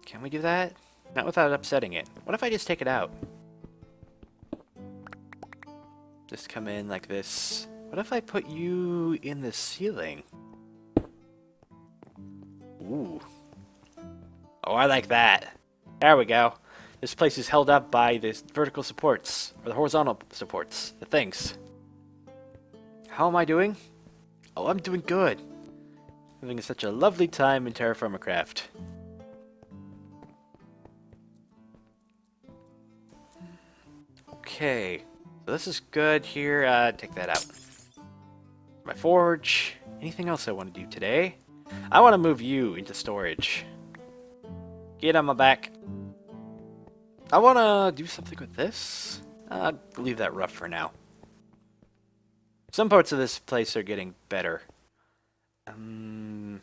Can we do that? Not without upsetting it. What if I just take it out? Just come in like this. What if I put you in the ceiling? Ooh. Oh, I like that. There we go. This place is held up by the vertical supports, or the horizontal supports, the things. How am I doing? Oh, I'm doing good. Having such a lovely time in Terraformacraft. Okay, so this is good here. Take that out. My forge. Anything else I want to do today? I want to move you into storage. Get on my back. I want to do something with this. I'll leave that rough for now. Some parts of this place are getting better. Where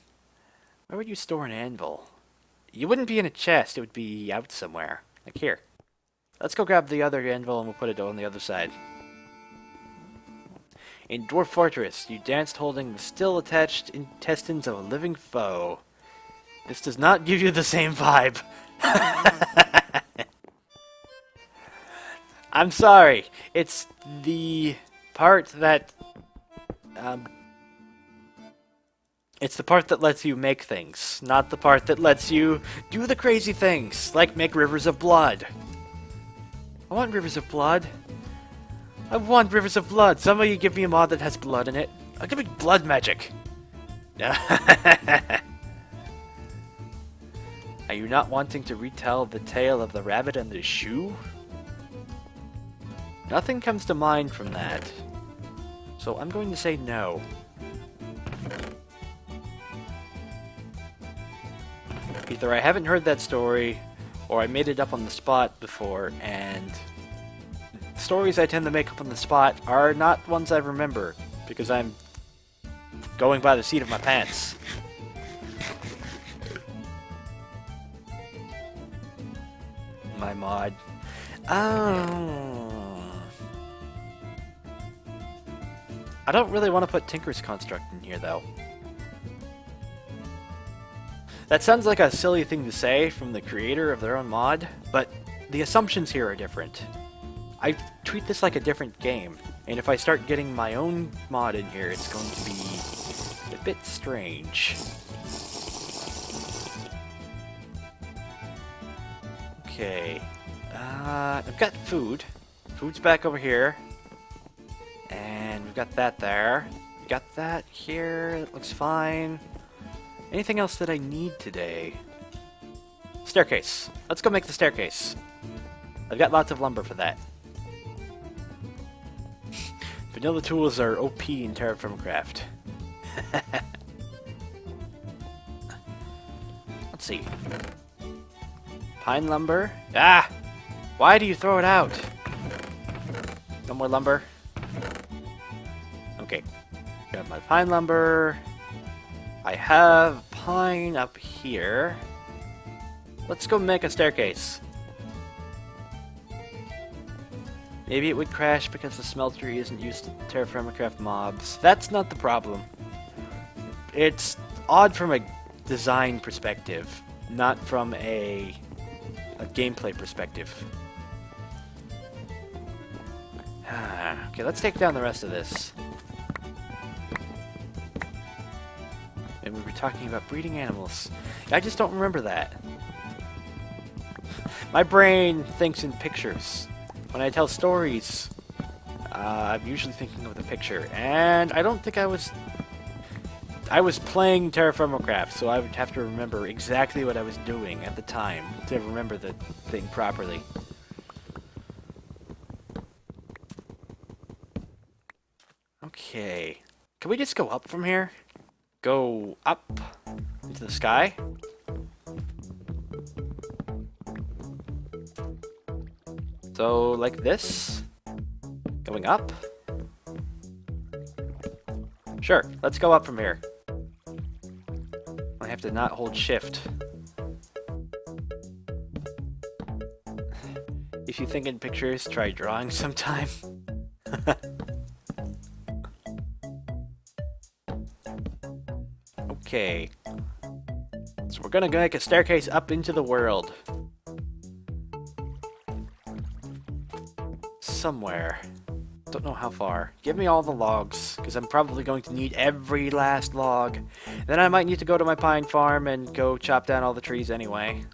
would you store an anvil? You wouldn't be in a chest, it would be out somewhere. Like here. Let's go grab the other anvil and we'll put it on the other side. In Dwarf Fortress, you danced holding the still attached intestines of a living foe. This does not give you the same vibe. I'm sorry. It's the part that... it's the part that lets you make things, not the part that lets you do the crazy things, like make rivers of blood. I want rivers of blood. I want rivers of blood. Somebody give me a mod that has blood in it. I'll give me blood magic. Are you not wanting to retell the tale of the rabbit and the shoe? Nothing comes to mind from that. So I'm going to say no. Either I haven't heard that story, or I made it up on the spot before, and stories I tend to make up on the spot are not ones I remember, because I'm going by the seat of my pants. My mod. I don't really want to put Tinker's Construct in here, though. That sounds like a silly thing to say from the creator of their own mod, but the assumptions here are different. I treat this like a different game, and if I start getting my own mod in here, it's going to be a bit strange. Okay. I've got food. Food's back over here. And we've got that there. We got that here. That looks fine. Anything else that I need today? Staircase. Let's go make the staircase. I've got lots of lumber for that. Vanilla tools are OP in Terraformacraft. Let's see. Pine lumber. Ah! Why do you throw it out? No more lumber. Okay. Got my pine lumber. I have pine up here. Let's go make a staircase. Maybe it would crash because the smeltery isn't used to Terraformacraft mobs. That's not the problem. It's odd from a design perspective, not from a gameplay perspective. Okay, let's take down the rest of this. And we were talking about breeding animals. I just don't remember that. My brain thinks in pictures. When I tell stories, I'm usually thinking of the picture. And I don't think I was playing Terraformacraft, so I would have to remember exactly what I was doing at the time to remember the thing properly. Okay. Can we just go up from here? Go up into the sky? So, like this? Going up? Sure, let's go up from here. I have to not hold shift. If you think in pictures, try drawing sometime. Okay. So we're gonna make a staircase up into the world. Somewhere. Don't know how far. Give me all the logs, because I'm probably going to need every last log. Then I might need to go to my pine farm and go chop down all the trees anyway.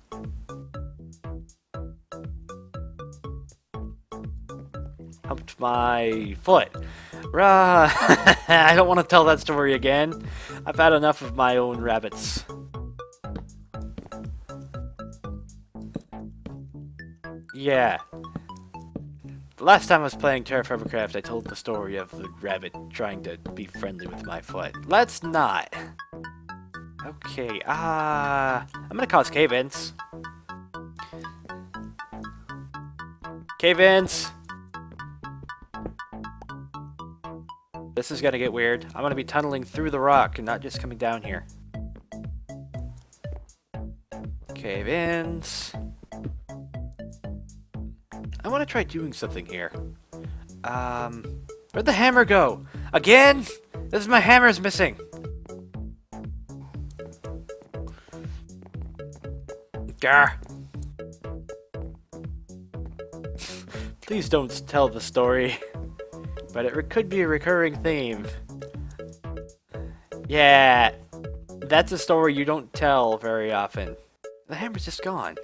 Humped my foot. Rah! I don't want to tell that story again. I've had enough of my own rabbits. Yeah. The last time I was playing Terra Firmacraft, I told the story of the rabbit trying to be friendly with my foot. Let's not. Okay, I'm gonna cause cave-ins. Cave-ins! This is gonna get weird. I'm gonna be tunneling through the rock and not just coming down here. Cave-ins. I want to try doing something here. Where'd the hammer go? Again? This is my hammer's missing. Grr. Please don't tell the story. But it could be a recurring theme. Yeah. That's a story you don't tell very often. The hammer's just gone.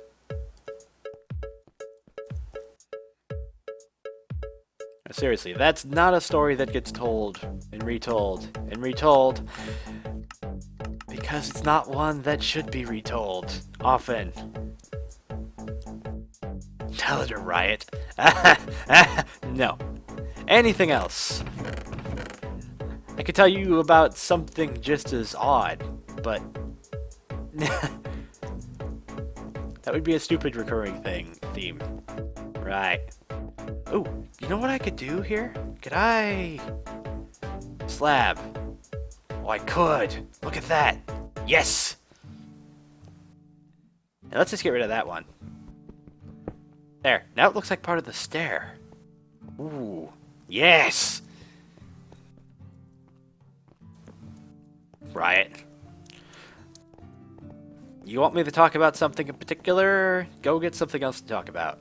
Seriously, that's not a story that gets told and retold and retold because it's not one that should be retold often. Tell it a riot. No. Anything else? I could tell you about something just as odd, but that would be a stupid recurring theme. Right. Oh, you know what I could do here? Could I... Slab. Oh, I could. Look at that. Yes! Now let's just get rid of that one. There. Now it looks like part of the stair. Ooh. Yes! Riot. You want me to talk about something in particular? Go get something else to talk about.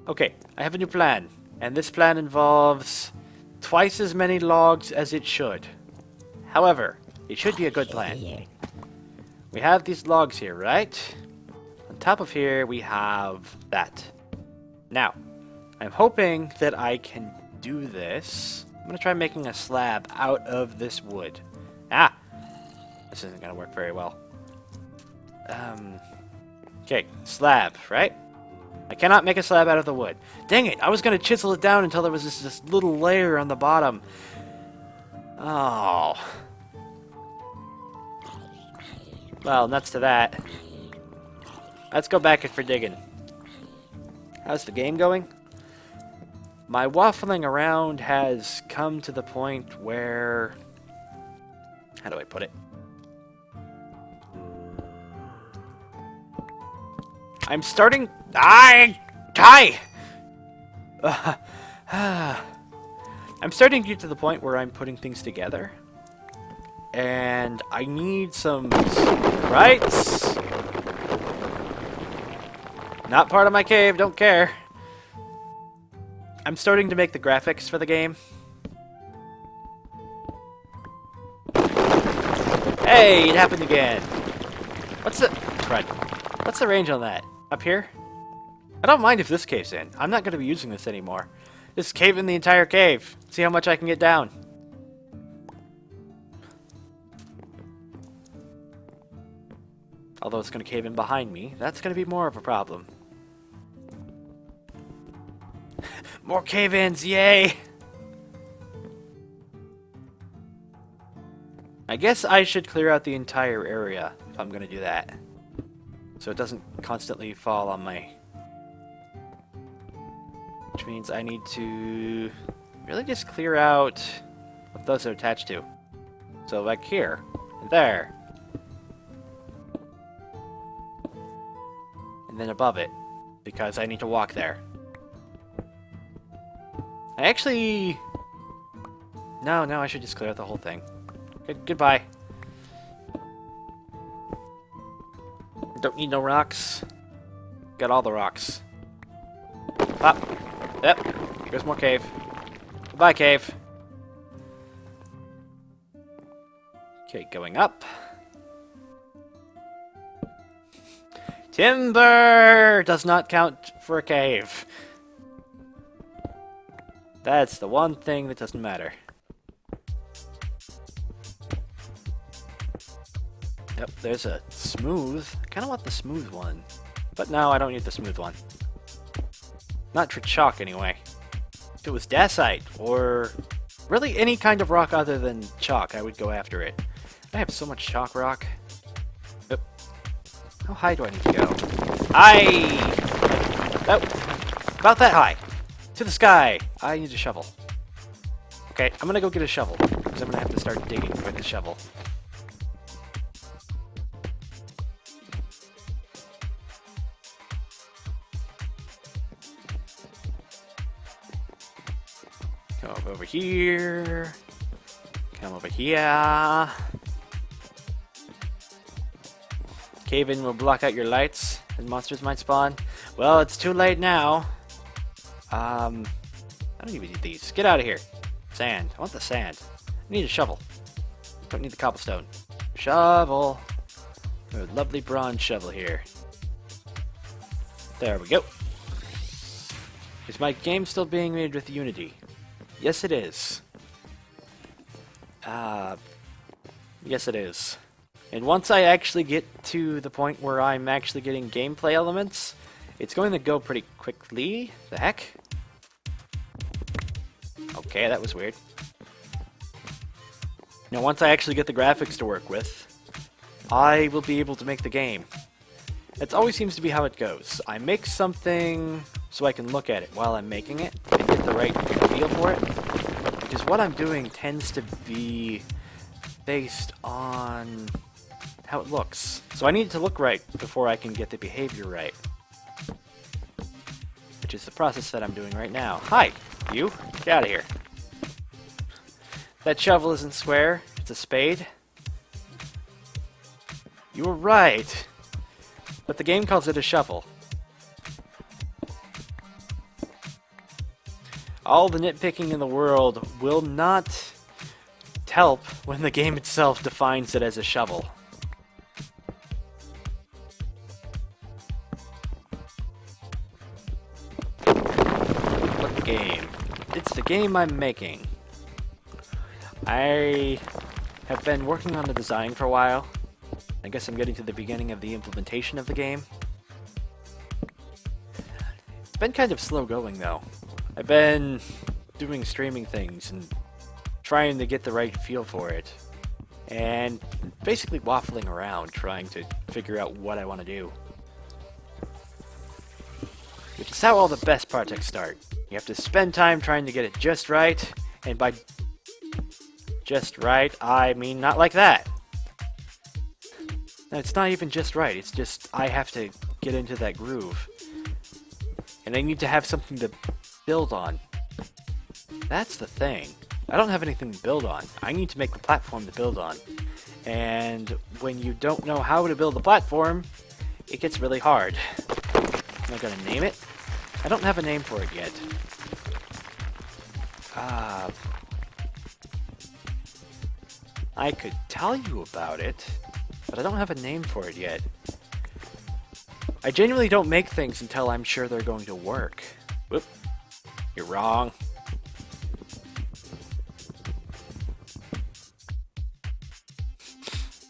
Okay, I have a new plan, and this plan involves twice as many logs as it should. However, it should be a good plan. We have these logs here, right? On top of here, we have that. Now, I'm hoping that I can do this. I'm going to try making a slab out of this wood. Ah! This isn't going to work very well. Okay, slab, right? I cannot make a slab out of the wood. Dang it! I was going to chisel it down until there was this little layer on the bottom. Oh. Well, nuts to that. Let's go back for digging. How's the game going? My waffling around has come to the point where... How do I put it? I'm starting... Hi! I'm starting to get to the point where I'm putting things together. And I need some sprites. Not part of my cave, don't care. I'm starting to make the graphics for the game. Hey, it happened again. What's the range on that? Up here? I don't mind if this caves in. I'm not going to be using this anymore. Just cave in the entire cave. See how much I can get down. Although it's going to cave in behind me, that's going to be more of a problem. More cave-ins, yay! I guess I should clear out the entire area if I'm going to do that. So it doesn't constantly fall on my... Which means I need to really just clear out what those are attached to. So like here, and there. And then above it, because I need to walk there. I actually... No, I should just clear out the whole thing. Goodbye. Don't need no rocks. Got all the rocks. Pop. Yep. Here's more cave. Goodbye, cave. Okay, going up. Timber does not count for a cave. That's the one thing that doesn't matter. Yep, there's a smooth. I kind of want the smooth one. But no, I don't need the smooth one. Not for chalk, anyway. If it was dacite, or really any kind of rock other than chalk, I would go after it. I have so much chalk rock. Yep. How high do I need to go? About that high. To the sky. I need a shovel. Okay, I'm gonna go get a shovel, because I'm gonna have to start digging with the shovel. Come over here. Come over here. Cave-in will block out your lights, and monsters might spawn. Well, it's too late now. I don't even need these. Get out of here. Sand. I want the sand. I need a shovel. Don't need the cobblestone. Shovel. A lovely bronze shovel here. There we go. Is my game still being made with Unity? Yes, it is. Yes, it is. And once I actually get to the point where I'm actually getting gameplay elements, it's going to go pretty quickly. The heck? Okay, that was weird. Now, once I actually get the graphics to work with, I will be able to make the game. It always seems to be how it goes. I make something so I can look at it while I'm making it and get the right feel for it. Because what I'm doing tends to be based on how it looks. So I need it to look right before I can get the behavior right. Which is the process that I'm doing right now. Hi, you. Get out of here. That shovel isn't square. It's a spade. You were right. But the game calls it a shovel. All the nitpicking in the world will not help when the game itself defines it as a shovel. What the game? It's the game I'm making. I have been working on the design for a while. I guess I'm getting to the beginning of the implementation of the game. It's been kind of slow going though. I've been doing streaming things and trying to get the right feel for it. And basically waffling around trying to figure out what I want to do. Which is how all the best projects start. You have to spend time trying to get it just right, and by just right, I mean not like that. No, it's not even just right, it's just I have to get into that groove. And I need to have something to build on. That's the thing. I don't have anything to build on. I need to make the platform to build on. And when you don't know how to build a platform, it gets really hard. Am I gonna name it? I don't have a name for it yet. I could tell you about it, but I don't have a name for it yet. I genuinely don't make things until I'm sure they're going to work. Whoop. You're wrong.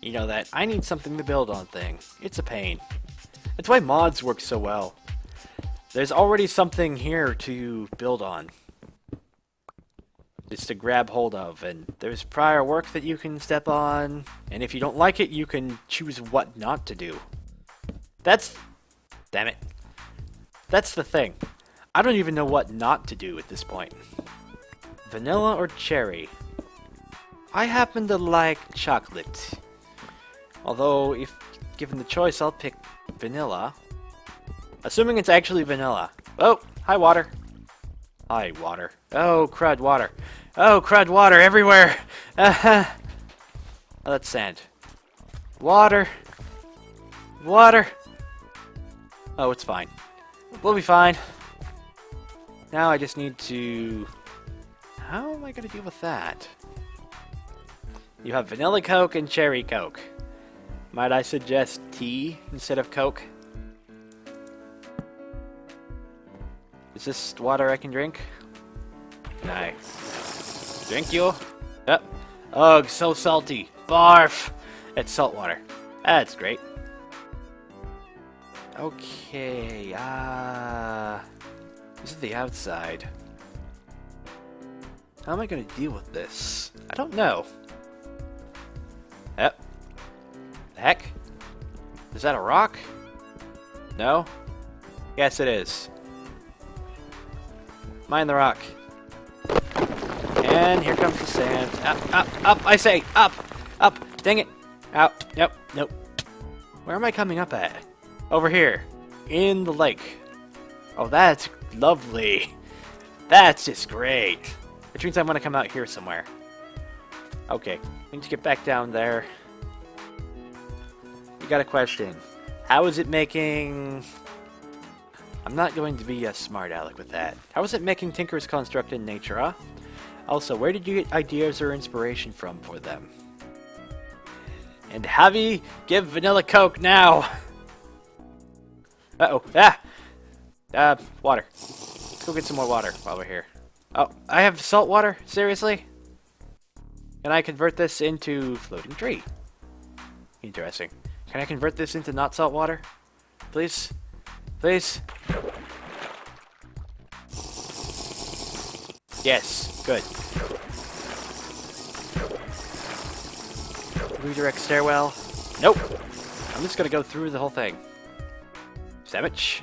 You know that I need something to build on thing. It's a pain. That's why mods work so well. There's already something here to build on. It's to grab hold of, and there's prior work that you can step on, and if you don't like it, you can choose what not to do. Damn it. That's the thing. I don't even know what not to do at this point. Vanilla or cherry? I happen to like chocolate. Although, if given the choice, I'll pick vanilla. Assuming it's actually vanilla. Oh, hi water. Hi water. Oh, crud water. Oh, crud water everywhere. Oh, that's sand. Water. Water! Oh, it's fine. We'll be fine. Now I just need to... How am I going to deal with that? You have vanilla Coke and cherry Coke. Might I suggest tea instead of Coke? Is this water I can drink? Nice. Drink you? Yep. Ugh, so salty. Barf! It's salt water. That's great. Okay, this is the outside. How am I going to deal with this? I don't know. Yep. The heck? Is that a rock? No? Yes, it is. Mind the rock. And here comes the sand. Up, up, up, I say! Up! Up! Dang it! Out. Nope, nope. Where am I coming up at? Over here. In the lake. Oh, that's lovely. That's just great. Which means I'm going to come out here somewhere. Okay. I need to get back down there. You got a question. How is it making... I'm not going to be a smart aleck with that. How is it making Tinker's Construct in nature, huh? Also, where did you get ideas or inspiration from for them? And Javi, give vanilla Coke now! Uh-oh. Ah! Water. Let's go get some more water while we're here. Oh, I have salt water? Seriously? Can I convert this into floating tree? Interesting. Can I convert this into not salt water? Please? Please? Yes. Good. Redirect stairwell. Nope. I'm just gonna go through the whole thing. Sandwich.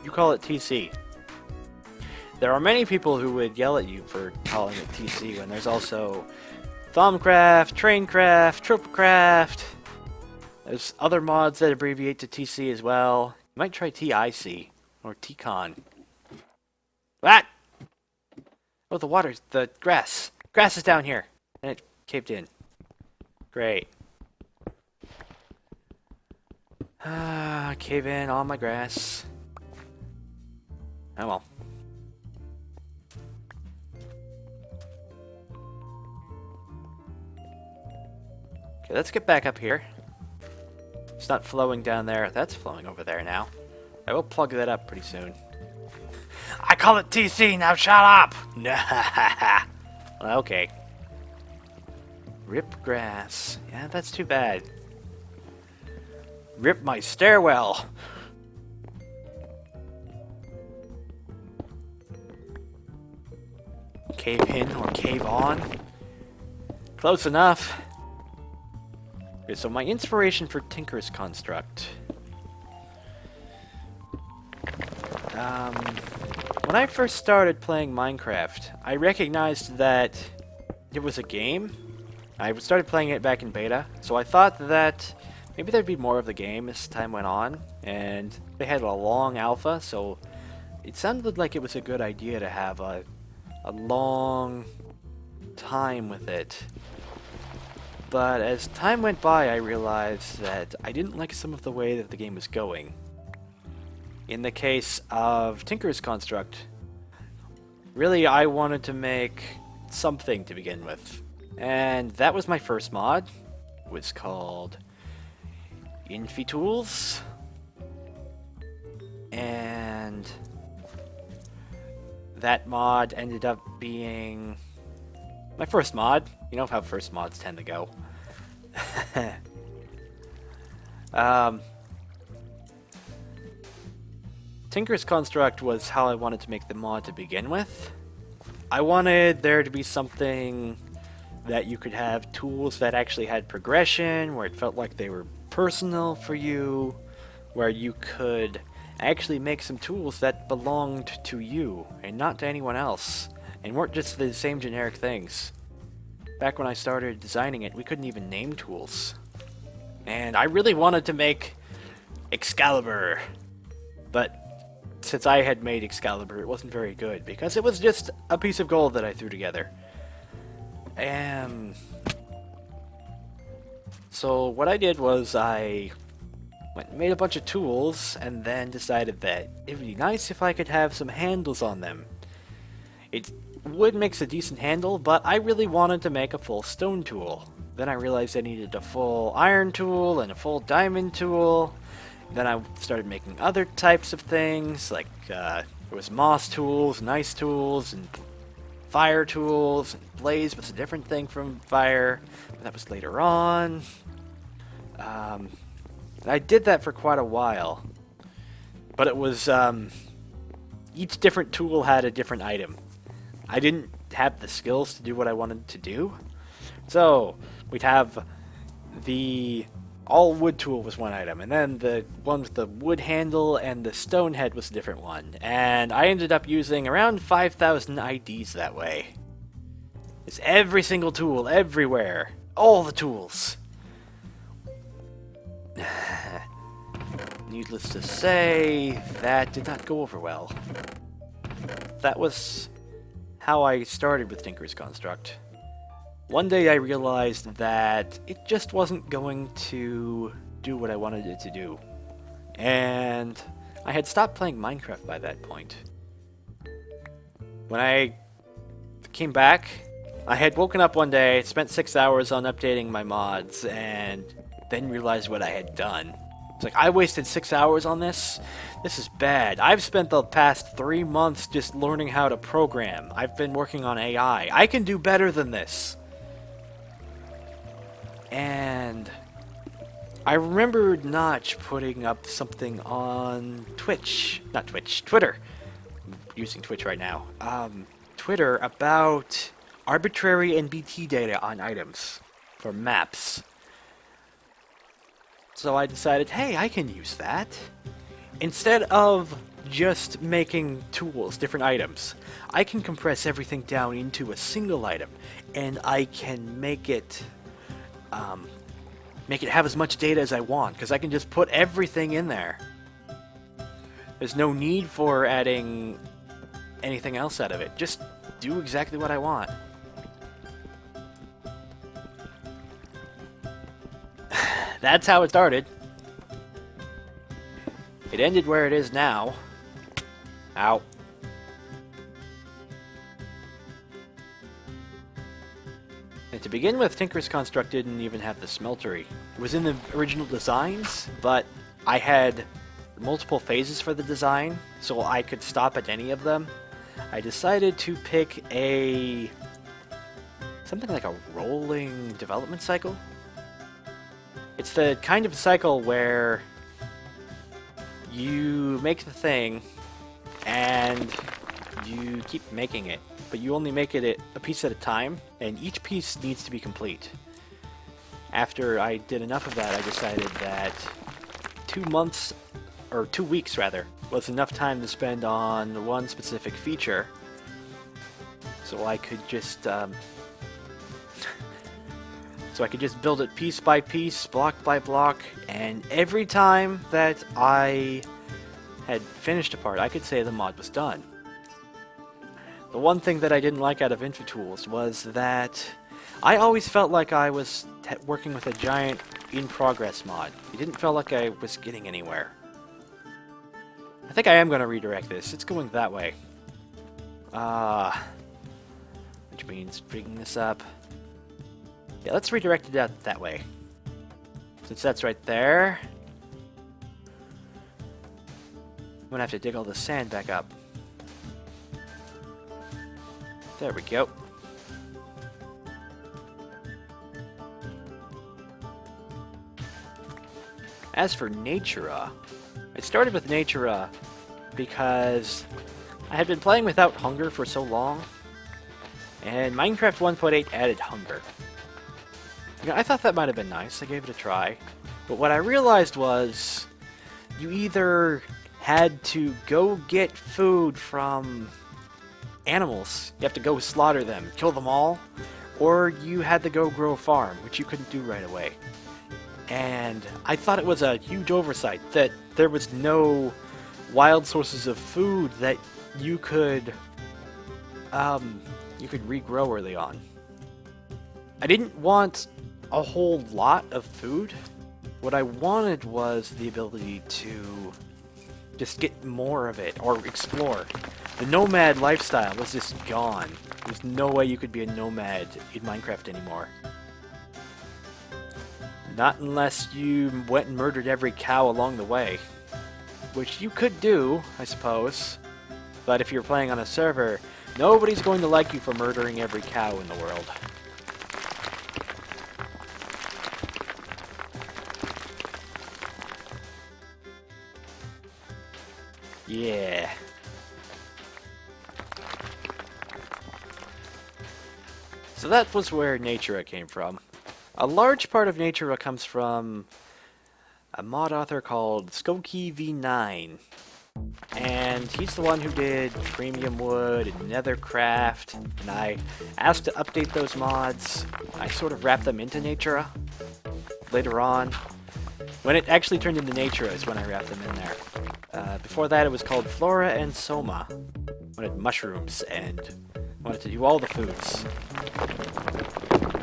You call it TC. There are many people who would yell at you for calling it TC when there's also Thumbcraft, Traincraft, Tropicraft. There's other mods that abbreviate to TC as well. You might try TIC or TCon. What? Oh, the water, the grass. Grass is down here. And it caved in. Great. Cave in on my grass. Oh well. Okay, let's get back up here. It's not flowing down there. That's flowing over there now. I will plug that up pretty soon. I call it TC, now shut up! Okay. Rip grass. Yeah, that's too bad. Rip my stairwell! Cave in or cave on? Close enough. Okay, so my inspiration for Tinker's Construct. When I first started playing Minecraft, I recognized that it was a game. I started playing it back in beta, so I thought that maybe there'd be more of the game as time went on, and they had a long alpha, so it sounded like it was a good idea to have a long time with it. But as time went by, I realized that I didn't like some of the way that the game was going. In the case of Tinker's Construct, really I wanted to make something to begin with. And that was my first mod. It was called InfiTools. And that mod ended up being my first mod. You know how first mods tend to go. Tinker's Construct was how I wanted to make the mod to begin with. I wanted there to be something that you could have tools that actually had progression, where it felt like they were personal for you, where you could actually make some tools that belonged to you and not to anyone else, and weren't just the same generic things. Back when I started designing it, we couldn't even name tools. And I really wanted to make Excalibur, but since I had made Excalibur, it wasn't very good, because it was just a piece of gold that I threw together. So what I did was I went and made a bunch of tools and then decided that it would be nice if I could have some handles on them. Wood makes a decent handle, but I really wanted to make a full stone tool. Then I realized I needed a full iron tool and a full diamond tool. Then I started making other types of things, like there was moss tools, and ice tools, and fire tools, and blaze was a different thing from fire. That was later on. I did that for quite a while, but it was each different tool had a different item. I didn't have the skills to do what I wanted to do, so we'd have the all wood tool was one item, and then the one with the wood handle and the stone head was a different one, and I ended up using around 5,000 IDs that way. It's every single tool, everywhere, all the tools. Needless to say, that did not go over well. That was how I started with Tinker's Construct. One day I realized that it just wasn't going to do what I wanted it to do. And I had stopped playing Minecraft by that point. When I came back, I had woken up one day, spent 6 hours on updating my mods, and then realized what I had done. It's like, I wasted 6 hours on this? This is bad. I've spent the past 3 months just learning how to program. I've been working on AI. I can do better than this. And I remembered Notch putting up something on Twitter. I'm using Twitch right now. Twitter about arbitrary NBT data on items for maps. So I decided, hey, I can use that. Instead of just making tools, different items, I can compress everything down into a single item, and I can make it have as much data as I want, because I can just put everything in there. There's no need for adding anything else out of it. Just do exactly what I want. That's how it started. It ended where it is now. Ow. And to begin with, Tinker's Construct didn't even have the smeltery. It was in the original designs, but I had multiple phases for the design, so I could stop at any of them. I decided to pick something like a rolling development cycle. It's the kind of cycle where you make the thing and you keep making it, but you only make it a piece at a time, and each piece needs to be complete. After I did enough of that, I decided that 2 weeks rather, was enough time to spend on one specific feature, so I could just build it piece by piece, block by block, and every time that I had finished a part, I could say the mod was done. The one thing that I didn't like out of InfoTools was that I always felt like I was working with a giant in-progress mod. It didn't feel like I was getting anywhere. I think I am going to redirect this. It's going that way. Which means bringing this up. Yeah, let's redirect it out that way. Since that's right there. I'm gonna have to dig all the sand back up. There we go. As for Natura, I started with Natura because I had been playing without hunger for so long, and Minecraft 1.8 added hunger. You know, I thought that might have been nice. I gave it a try. But what I realized was you either had to go get food from animals. You have to go slaughter them, kill them all, or you had to go grow a farm, which you couldn't do right away. And I thought it was a huge oversight that there was no wild sources of food that you could regrow early on. I didn't want a whole lot of food. What I wanted was the ability to just get more of it, or explore. The nomad lifestyle was just gone. There's no way you could be a nomad in Minecraft anymore. Not unless you went and murdered every cow along the way. Which you could do, I suppose. But if you're playing on a server, nobody's going to like you for murdering every cow in the world. Yeah. So that was where Natura came from. A large part of Natura comes from a mod author called Skokie V9. And he's the one who did Premium Wood and Nethercraft, and I asked to update those mods. I sort of wrapped them into Natura later on. When it actually turned into Natura is when I wrapped them in there. Before that it was called Flora and Soma. I wanted mushrooms and wanted to do all the foods.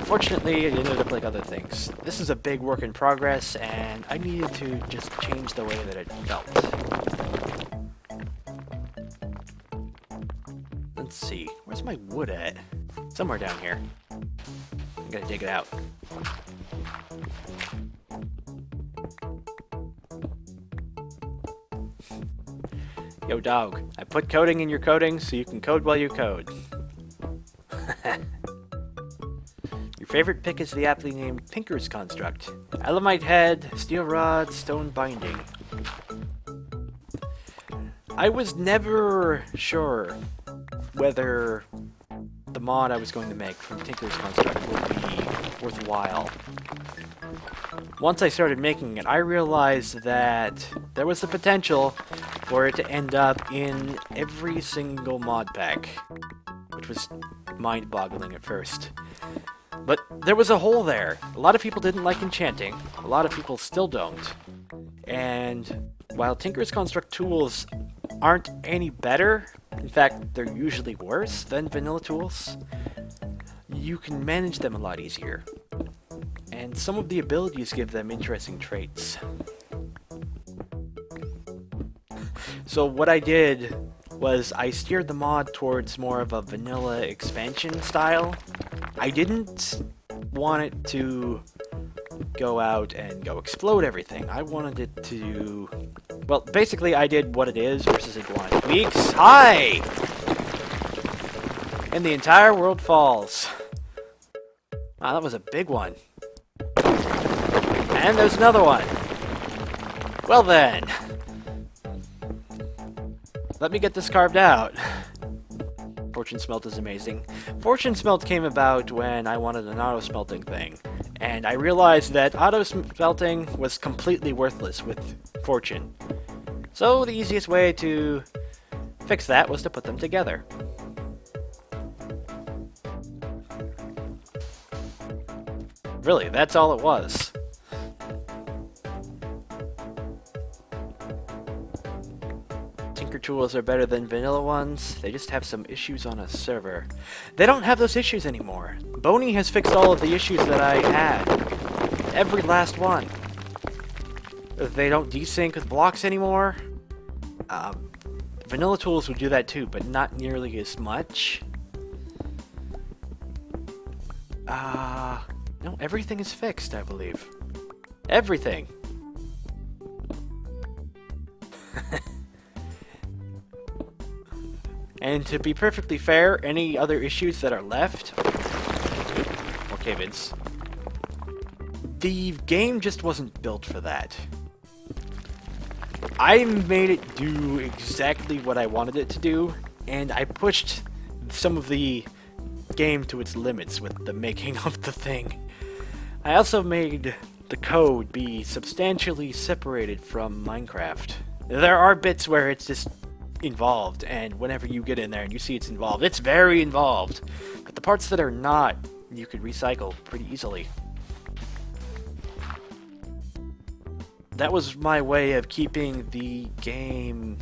Fortunately, it ended up like other things. This is a big work in progress, and I needed to just change the way that it felt. Let's see, where's my wood at? Somewhere down here. I'm gonna dig it out. Yo dog, I put coding in your coding so you can code while you code. Your favorite pick is the aptly named Tinker's Construct. Elamite head, steel rod, stone binding. I was never sure whether the mod I was going to make from Tinker's Construct would be worthwhile. Once I started making it, I realized that there was the potential for it to end up in every single mod pack, which was mind-boggling at first. But there was a hole there. A lot of people didn't like enchanting. A lot of people still don't. And while Tinker's Construct tools aren't any better, in fact, they're usually worse than vanilla tools, you can manage them a lot easier. And some of the abilities give them interesting traits. So what I did was I steered the mod towards more of a vanilla expansion style. I didn't want it to go out and go explode everything. I wanted it to... Well, basically I did what it is versus Iguana Weeks. Hi! And the entire world falls. Wow, that was a big one. And there's another one. Well then. Let me get this carved out. Fortune Smelt is amazing. Fortune Smelt came about when I wanted an auto-smelting thing. And I realized that auto-smelting was completely worthless with Fortune. So the easiest way to fix that was to put them together. Really, that's all it was. Tinker tools are better than vanilla ones. They just have some issues on a server. They don't have those issues anymore. Boney has fixed all of the issues that I had. Every last one. They don't desync with blocks anymore. Vanilla tools would do that too, but not nearly as much. No, everything is fixed, I believe. Everything! And to be perfectly fair, any other issues that are left... Okay, Vince. The game just wasn't built for that. I made it do exactly what I wanted it to do, and I pushed some of the game to its limits with the making of the thing. I also made the code be substantially separated from Minecraft. There are bits where it's just involved, and whenever you get in there and you see it's involved, it's very involved. But the parts that are not, you could recycle pretty easily. That was my way of keeping the game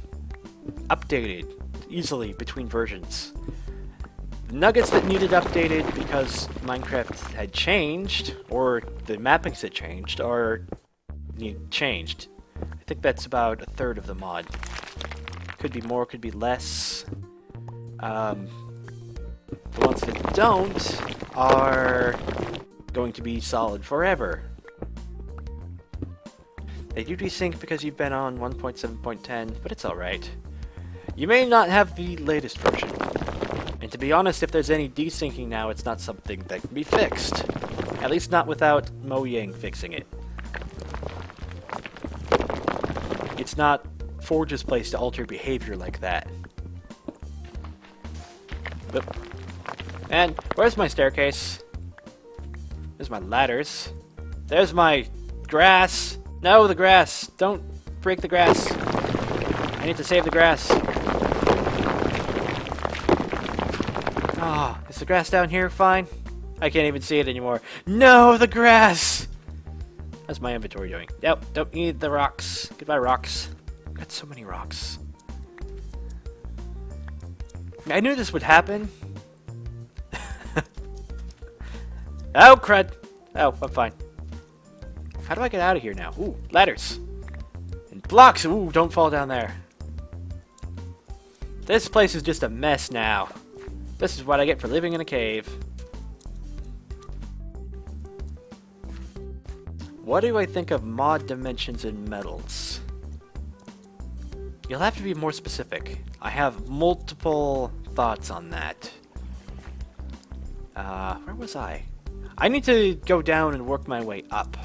updated easily between versions. nuggets that needed updated because Minecraft had changed, or the mappings had changed, or changed. I think that's about a third of the mod. Could be more, could be less. The ones that don't are going to be solid forever. They do desync because you've been on 1.7.10, but it's alright. You may not have the latest version. And to be honest, if there's any desyncing now, it's not something that can be fixed. At least not without Mojang fixing it. It's not Forge's place to alter behavior like that. Oop. And where's my staircase? There's my ladders. There's my grass. No, the grass. Don't break the grass. I need to save the grass. Ah, is the grass down here fine? I can't even see it anymore. No, the grass! How's my inventory doing? Yep, don't need the rocks. Goodbye, rocks. Got so many rocks. I knew this would happen. Oh, crud. Oh, I'm fine. How do I get out of here now? Ooh, ladders. And blocks. Ooh, don't fall down there. This place is just a mess now. This is what I get for living in a cave. What do I think of mod dimensions in metals? You'll have to be more specific. I have multiple thoughts on that. Where was I? I need to go down and work my way up.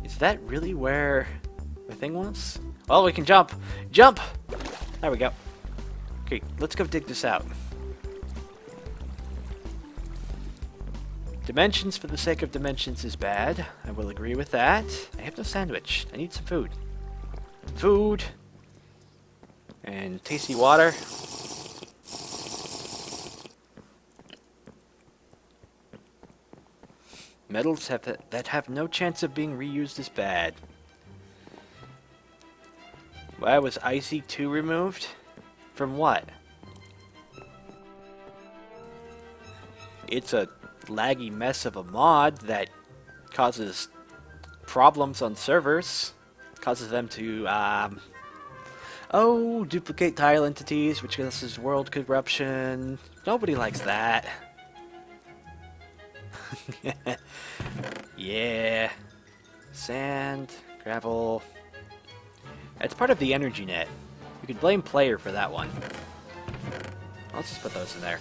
Is that really where the thing was? Well, we can jump. Jump! There we go. Okay, let's go dig this out. Dimensions for the sake of dimensions is bad. I will agree with that. I have no sandwich. I need some food. Food. And tasty water. Metals that have no chance of being reused is bad. Why was IC2 removed? From what? It's a laggy mess of a mod that causes problems on servers. Causes them to, duplicate tile entities, which causes world corruption. Nobody likes that. Yeah. Sand, gravel. It's part of the energy net. You could blame player for that one. Let's just put those in there.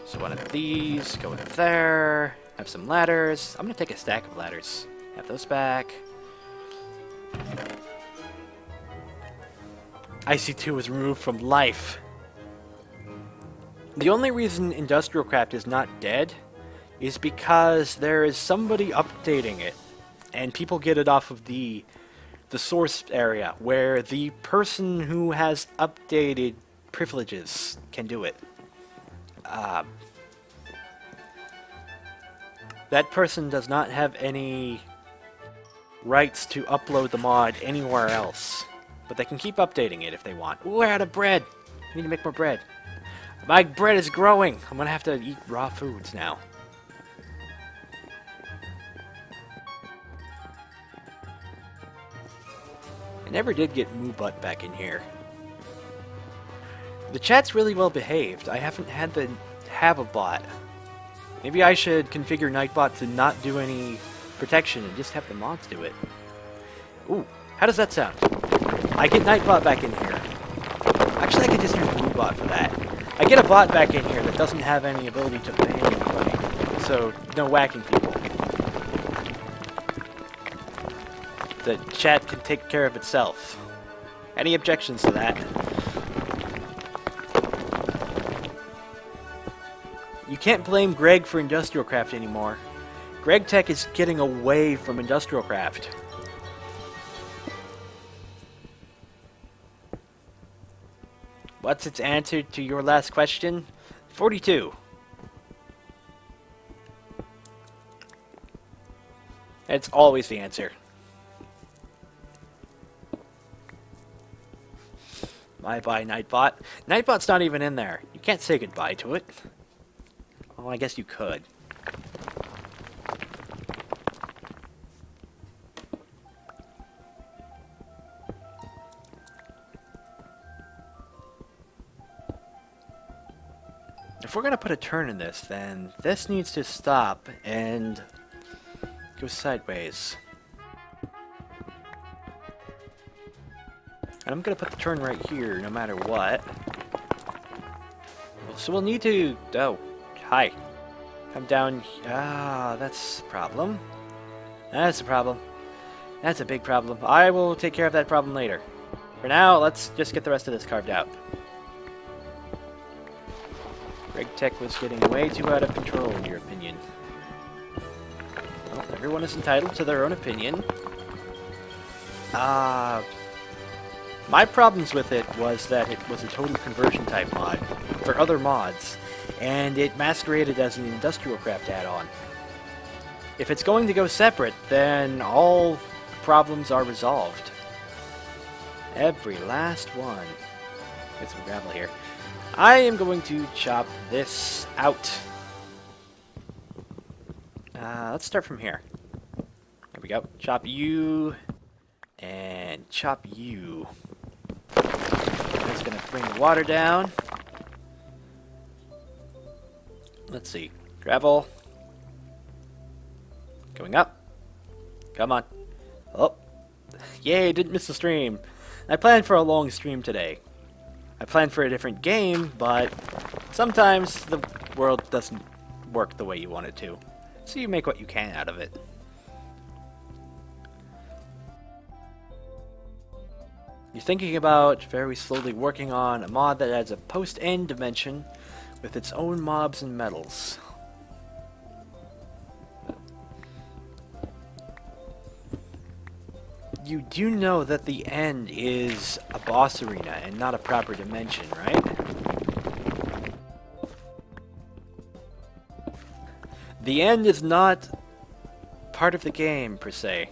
So one of these, go in there. Have some ladders. I'm gonna take a stack of ladders. Have those back. IC2 was removed from life. The only reason Industrial Craft is not dead is because there is somebody updating it, and people get it off of the source area, where the person who has updated privileges can do it. That person does not have any rights to upload the mod anywhere else, but they can keep updating it if they want. Ooh, we're out of bread! I need to make more bread. My bread is growing! I'm gonna have to eat raw foods now. I never did get Moobutt back in here. The chat's really well behaved. I haven't had to have a bot. Maybe I should configure Nightbot to not do any protection and just have the mods do it. Ooh, how does that sound? I get Nightbot back in here. Actually, I could just use Moobot for that. I get a bot back in here that doesn't have any ability to ban anybody, so no whacking people. The chat can take care of itself. Any objections to that? You can't blame Greg for Industrial Craft anymore. Greg Tech is getting away from Industrial Craft. What's its answer to your last question? 42. It's always the answer. Bye Nightbot. Nightbot's not even in there. You can't say goodbye to it. Well, I guess you could. If we're gonna put a turn in this, then this needs to stop and go sideways. And I'm gonna put the turn right here, no matter what. So we'll need to... Oh, hi. Come down... Ah, that's a problem. That's a problem. That's a big problem. I will take care of that problem later. For now, let's just get the rest of this carved out. Greg Tech was getting way too out of control, in your opinion. Well, everyone is entitled to their own opinion. My problems with it was that it was a total conversion type mod for other mods, and it masqueraded as an industrial craft add-on. If it's going to go separate, then all problems are resolved. Every last one. Get some gravel here. I am going to chop this out. Let's start from here. There we go. Chop you, and chop you. That's gonna bring the water down. Let's see. Gravel. Going up. Come on. Oh. Yay, didn't miss the stream. I planned for a long stream today. I planned for a different game, but sometimes the world doesn't work the way you want it to. So you make what you can out of it. You're thinking about very slowly working on a mod that adds a post-end dimension with its own mobs and medals. You do know that the end is a boss arena and not a proper dimension, right? The end is not part of the game, per se.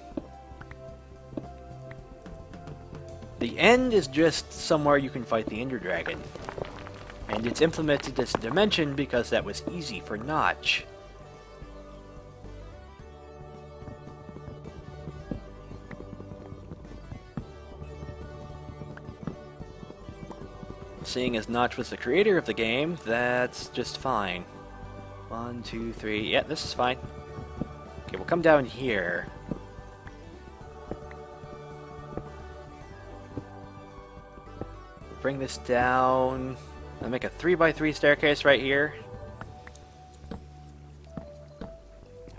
The end is just somewhere you can fight the Ender Dragon. And it's implemented as a dimension because that was easy for Notch. Seeing as Notch was the creator of the game, that's just fine. 1, 2, 3. Yeah, this is fine. Okay, we'll come down here. Bring this down. I'll make a 3x3 staircase right here.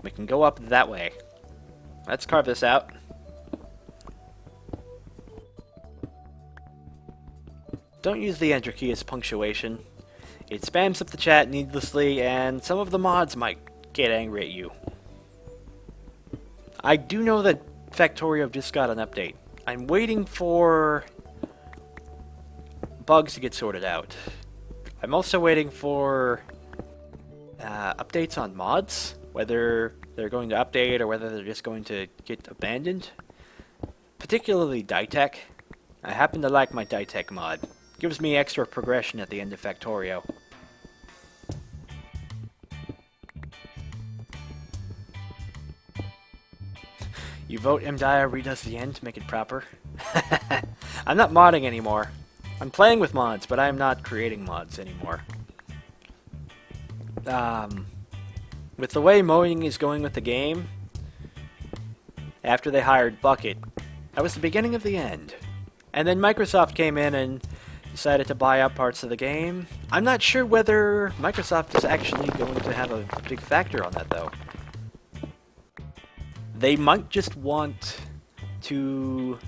We can go up that way. Let's carve this out. Don't use the enter key as punctuation. It spams up the chat needlessly, and some of the mods might get angry at you. I do know that Factorio just got an update. I'm waiting for bugs to get sorted out. I'm also waiting for updates on mods, whether they're going to update or whether they're just going to get abandoned. Particularly Ditech. I happen to like my Ditech mod. Gives me extra progression at the end of Factorio. You vote MDia redoes the end to make it proper? I'm not modding anymore. I'm playing with mods, but I'm not creating mods anymore. With the way mowing is going with the game, after they hired Bucket, that was the beginning of the end. And then Microsoft came in and decided to buy up parts of the game. I'm not sure whether Microsoft is actually going to have a big factor on that, though. They might just want to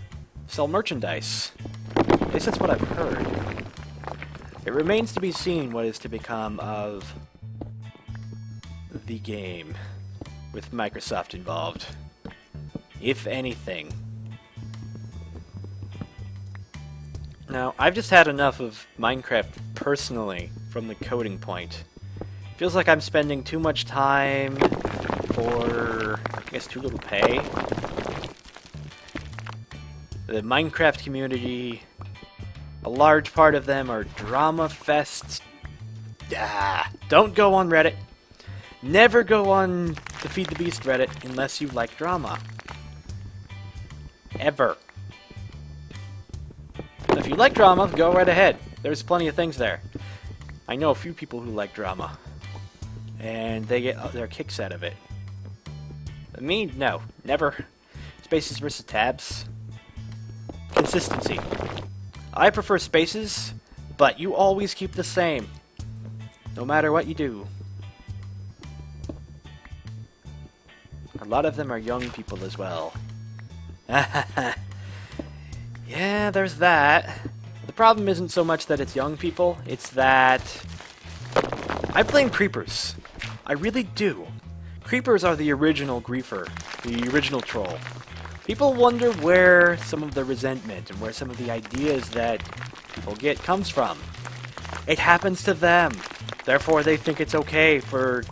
sell merchandise. At least that's what I've heard. It remains to be seen what is to become of the game with Microsoft involved. If anything. Now, I've just had enough of Minecraft personally from the coding point. Feels like I'm spending too much time for, I guess, too little pay. The Minecraft community, A large part of them are drama fests. Don't go on Reddit. Never go on the Feed the Beast Reddit unless you like drama. Ever. If you like drama, go right ahead. There's plenty of things there. I know a few people who like drama. And they get their kicks out of it. But me, no. Never. Spaces versus tabs. Consistency. I prefer spaces, but you always keep the same. No matter what you do. A lot of them are young people as well. Yeah, there's that. The problem isn't so much that it's young people, it's that I blame creepers. I really do. Creepers are the original griefer, the original troll. People wonder where some of the resentment and where some of the ideas that people get comes from. It happens to them. Therefore, they think it's okay for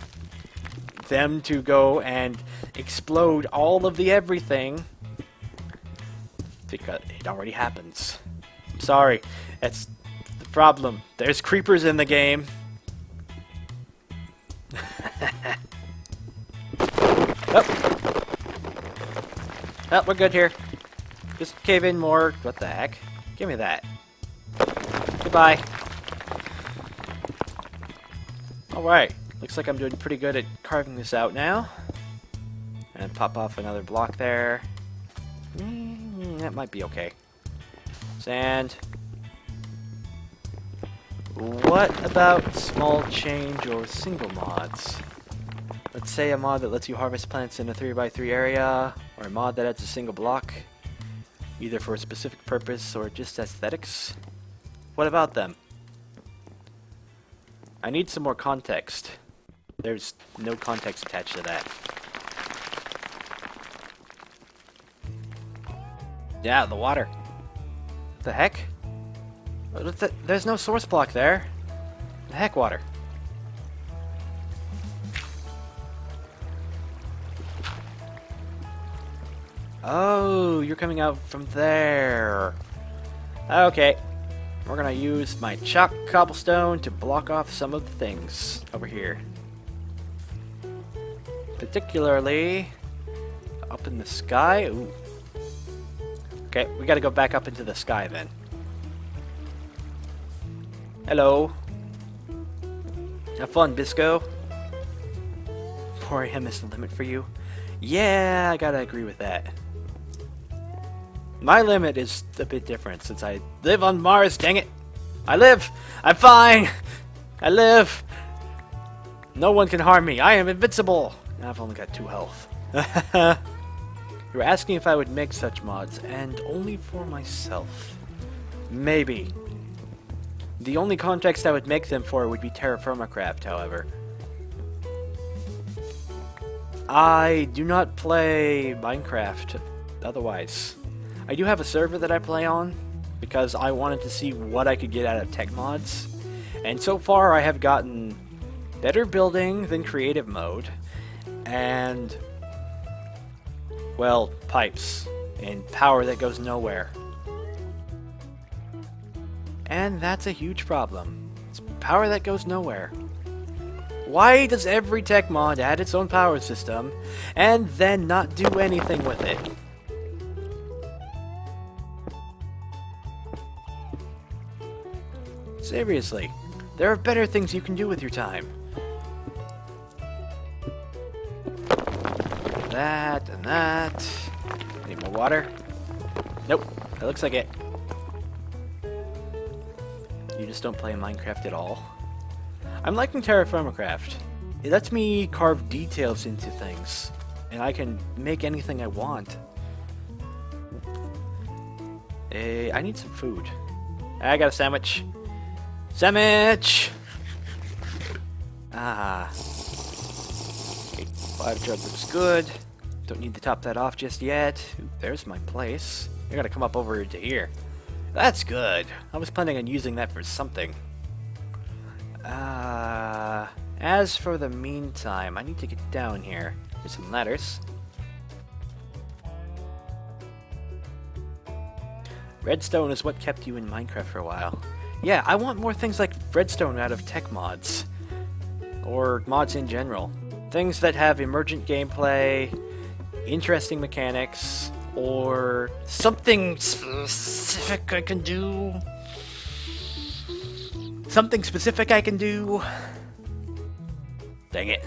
them to go and explode all of the everything because it already happens. I'm sorry. That's the problem. There's creepers in the game. Oh, we're good here. Just cave in more. What the heck? Give me that. Goodbye. Alright. Looks like I'm doing pretty good at carving this out now. And pop off another block there. That might be okay. Sand. What about small change or single mods? Let's say a mod that lets you harvest plants in a 3x3 area, or a mod that adds a single block, either for a specific purpose or just aesthetics. What about them? I need some more context. There's no context attached to that. Yeah, the water. What the heck? There's no source block there. The heck, water? Oh, you're coming out from there. Okay. We're gonna use my chalk cobblestone to block off some of the things over here. Particularly up in the sky. Ooh. Okay, we gotta go back up into the sky then. Hello. Have fun, Bisco. 4 AM is the limit for you? Yeah, I gotta agree with that. My limit is a bit different since I live on Mars, dang it! I live! I'm fine! I live! No one can harm me, I am invincible! I've only got 2 health. You were asking if I would make such mods, and only for myself. Maybe. The only context I would make them for would be Terra Firma Craft, however. I do not play Minecraft otherwise. I do have a server that I play on because I wanted to see what I could get out of tech mods. And so far I have gotten better building than creative mode and, well, pipes and power that goes nowhere. And that's a huge problem. It's power that goes nowhere. Why does every tech mod add its own power system and then not do anything with it? Seriously, there are better things you can do with your time. That and that. Need more water? Nope, that looks like it. You just don't play Minecraft at all? I'm liking Terra Firma Craft. It lets me carve details into things, and I can make anything I want. I need some food. I got a sandwich. Sandwich! Ah. Okay, fire jug looks good. Don't need to top that off just yet. Ooh, there's my place. I gotta come up over to here. That's good. I was planning on using that for something. As for the meantime, I need to get down here. Here's some ladders. Redstone is what kept you in Minecraft for a while. Yeah, I want more things like Redstone out of tech mods. Or mods in general. Things that have emergent gameplay, interesting mechanics, or something specific I can do. Something specific I can do. Dang it.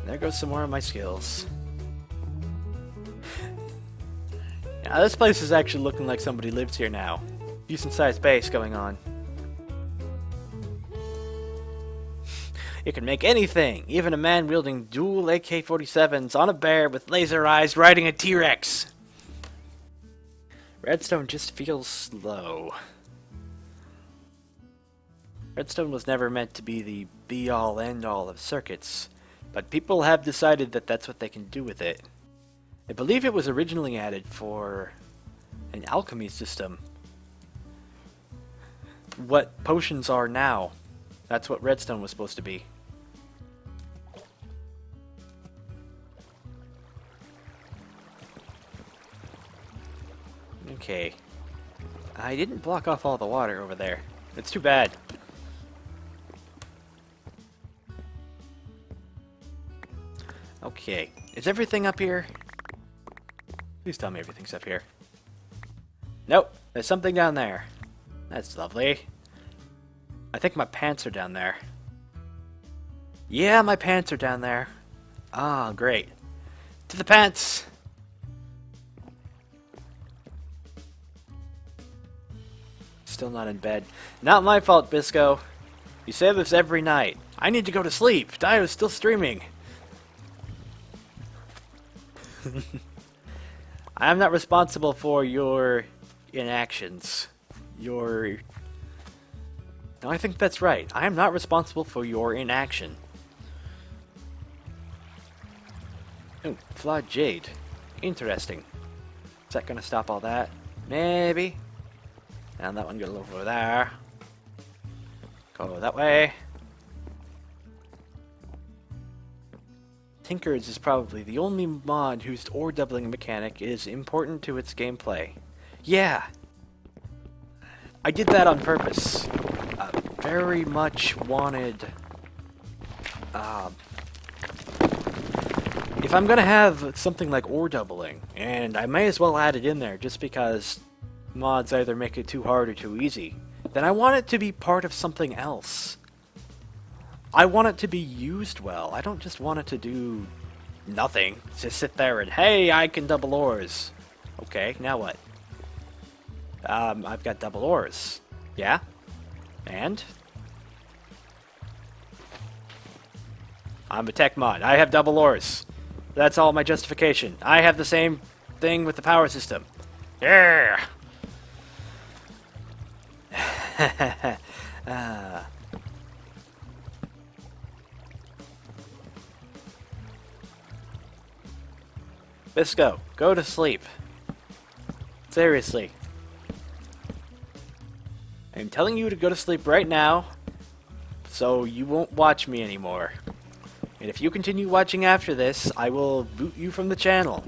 There goes some more of my skills. Now, this place is actually looking like somebody lives here now. Decent sized base going on. You can make anything, even a man wielding dual AK-47s on a bear with laser eyes riding a T-Rex. Redstone just feels slow. Redstone was never meant to be the be-all end-all of circuits, but people have decided that that's what they can do with it. I believe it was originally added for an alchemy system. What potions are now. That's what redstone was supposed to be. Okay. I didn't block off all the water over there. It's too bad. Okay. Is everything up here? Please tell me everything's up here. Nope. There's something down there. That's lovely. I think my pants are down there. Yeah, my pants are down there. Ah, great. To the pants! Still not in bed. Not my fault, Bisco. You say this every night. I need to go to sleep. Dio's still streaming. I am not responsible for your inactions. No, I think that's right. I am not responsible for your inaction. Ooh, flawed jade. Interesting. Is that gonna stop all that? Maybe. And that one goes over there. Go that way. Tinkers is probably the only mod whose ore doubling mechanic is important to its gameplay. Yeah! I did that on purpose. Very much wanted... if I'm gonna have something like ore doubling, and I may as well add it in there just because mods either make it too hard or too easy, then I want it to be part of something else. I want it to be used well. I don't just want it to do nothing. Just sit there and, hey, I can double ores. Okay, now what? I've got double ores. Yeah? And? I'm a tech mod. I have double ores. That's all my justification. I have the same thing with the power system. Yeah! Bisco, go to sleep. Seriously. I'm telling you to go to sleep right now, so you won't watch me anymore. And if you continue watching after this, I will boot you from the channel.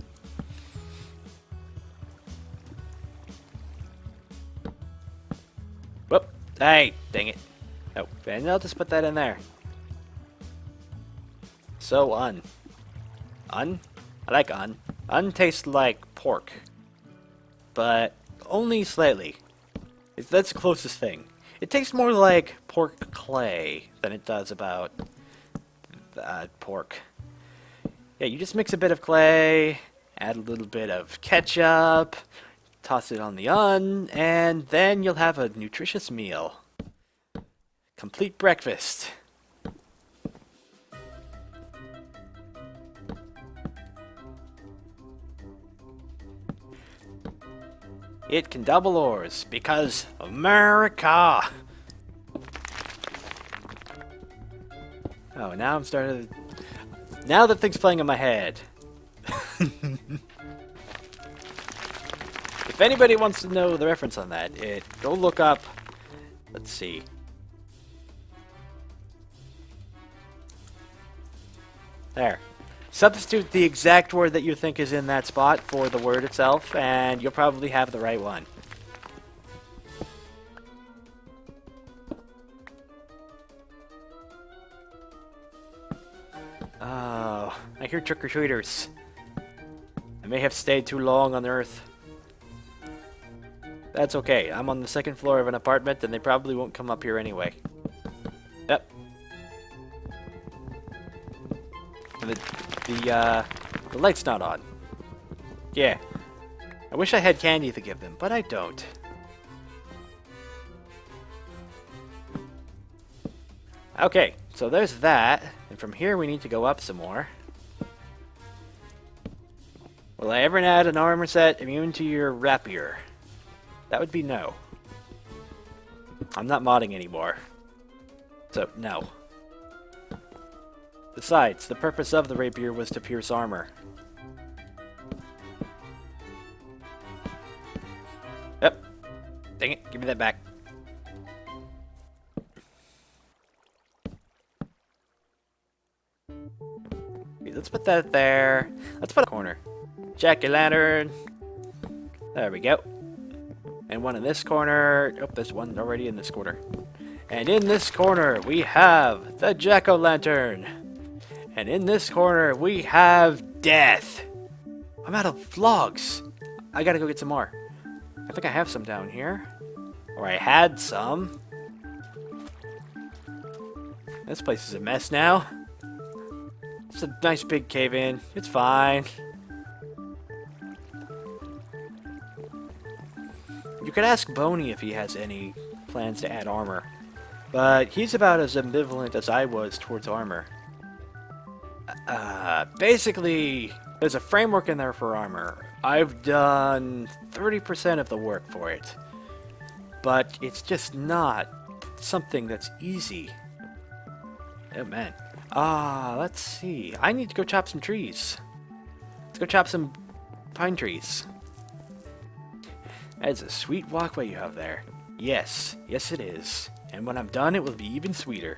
Whoop. Hey, dang it. Oh, and I'll just put that in there. So, Un. I like Un. Un tastes like pork. But only slightly. That's the closest thing. It tastes more like pork clay than it does about pork. Yeah, you just mix a bit of clay, add a little bit of ketchup, toss it on the Un, and then you'll have a nutritious meal. Complete breakfast. It can double ores, because America! Oh, now I'm starting to... Now the thing's playing in my head. If anybody wants to know the reference on that, go look up... Let's see. There. Substitute the exact word that you think is in that spot for the word itself, and you'll probably have the right one. hear trick-or-treaters. I may have stayed too long on Earth. That's okay. I'm on the second floor of an apartment, and they probably won't come up here anyway. Yep. And the light's not on. Yeah. I wish I had candy to give them, but I don't. Okay, so there's that. And from here we need to go up some more. Will I ever add an armor set immune to your rapier? That would be no. I'm not modding anymore. So, no. Besides, the purpose of the rapier was to pierce armor. Yep. Dang it, give me that back. Okay, let's put that there. Let's put a corner. Jack-o'-lantern. There we go. And one in this corner. Oh, there's one already in this corner. And in this corner, we have the jack-o'-lantern. And in this corner, we have death. I'm out of logs. I gotta go get some more. I think I have some down here. Or I had some. This place is a mess now. It's a nice big cave-in. It's fine. You could ask Boney if he has any plans to add armor. But he's about as ambivalent as I was towards armor. Basically, there's a framework in there for armor. I've done 30% of the work for it. But it's just not something that's easy. Oh man. Let's see. I need to go chop some trees. Let's go chop some pine trees. That is a sweet walkway you have there. Yes. Yes it is. And when I'm done, it will be even sweeter.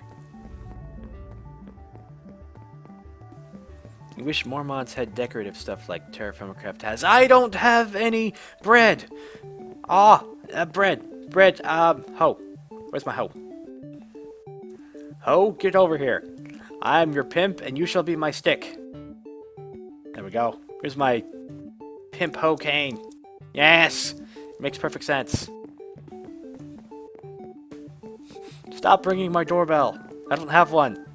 I wish more mods had decorative stuff like Terraformcraft has. I don't have any bread! Bread. Bread, hoe. Where's my hoe? Hoe, get over here. I'm your pimp, and you shall be my stick. There we go. Here's my pimp hoe cane. Yes! Makes perfect sense. Stop ringing my doorbell. I don't have one.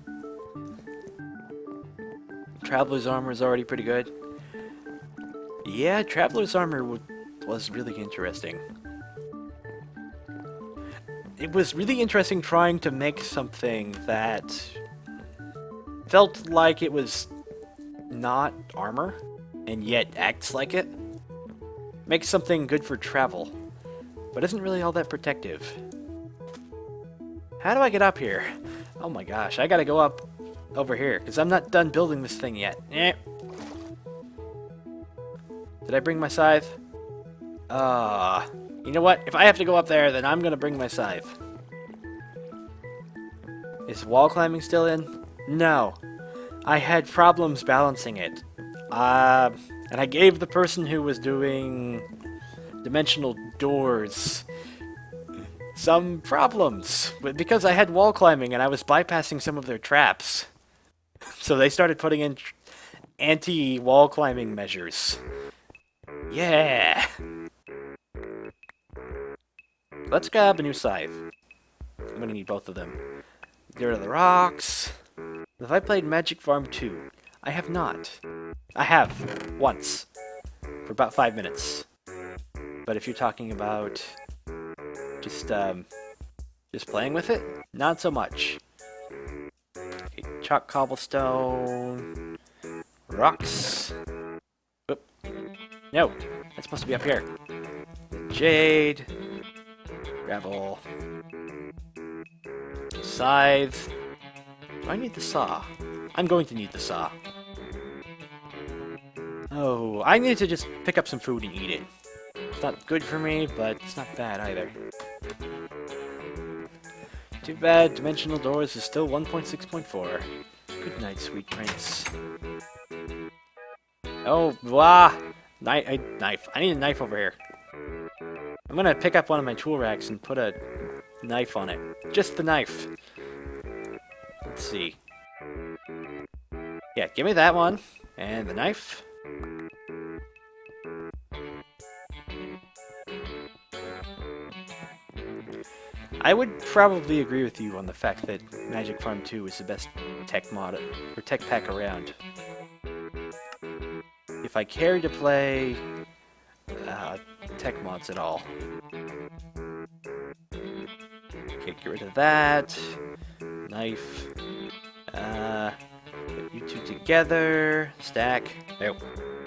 Traveler's armor is already pretty good. Yeah, Traveler's armor was really interesting. It was really interesting trying to make something that felt like it was not armor, and yet acts like it. Makes something good for travel, but isn't really all that protective. How do I get up here? Oh my gosh, I gotta go up over here, because I'm not done building this thing yet. Eh. Did I bring my scythe? You know what? If I have to go up there, then I'm gonna bring my scythe. Is wall climbing still in? No. I had problems balancing it. And I gave the person who was doing dimensional doors some problems. Because I had wall climbing and I was bypassing some of their traps. So they started putting in anti-wall climbing measures. Yeah! Let's grab a new scythe. I'm gonna need both of them. Get rid of the rocks. Have I played Magic Farm 2? I have not. I have. Once. For about 5 minutes. But if you're talking about just playing with it, not so much. Okay, chalk cobblestone. Rocks. Oop. No, that's supposed to be up here. Jade. Gravel. Scythe. Do I need the saw? I'm going to need the saw. Oh, I need to just pick up some food and eat it. It's not good for me, but it's not bad either. Too bad Dimensional Doors is still 1.6.4. Good night, sweet prince. Oh, wah! Knife. I need a knife over here. I'm gonna pick up one of my tool racks and put a knife on it. Just the knife. Let's see. Yeah, give me that one. And the knife. I would probably agree with you on the fact that Magic Farm 2 is the best tech mod or tech pack around. If I cared to play tech mods at all. Okay, get rid of that. Knife. Put you two together. Stack. Nope.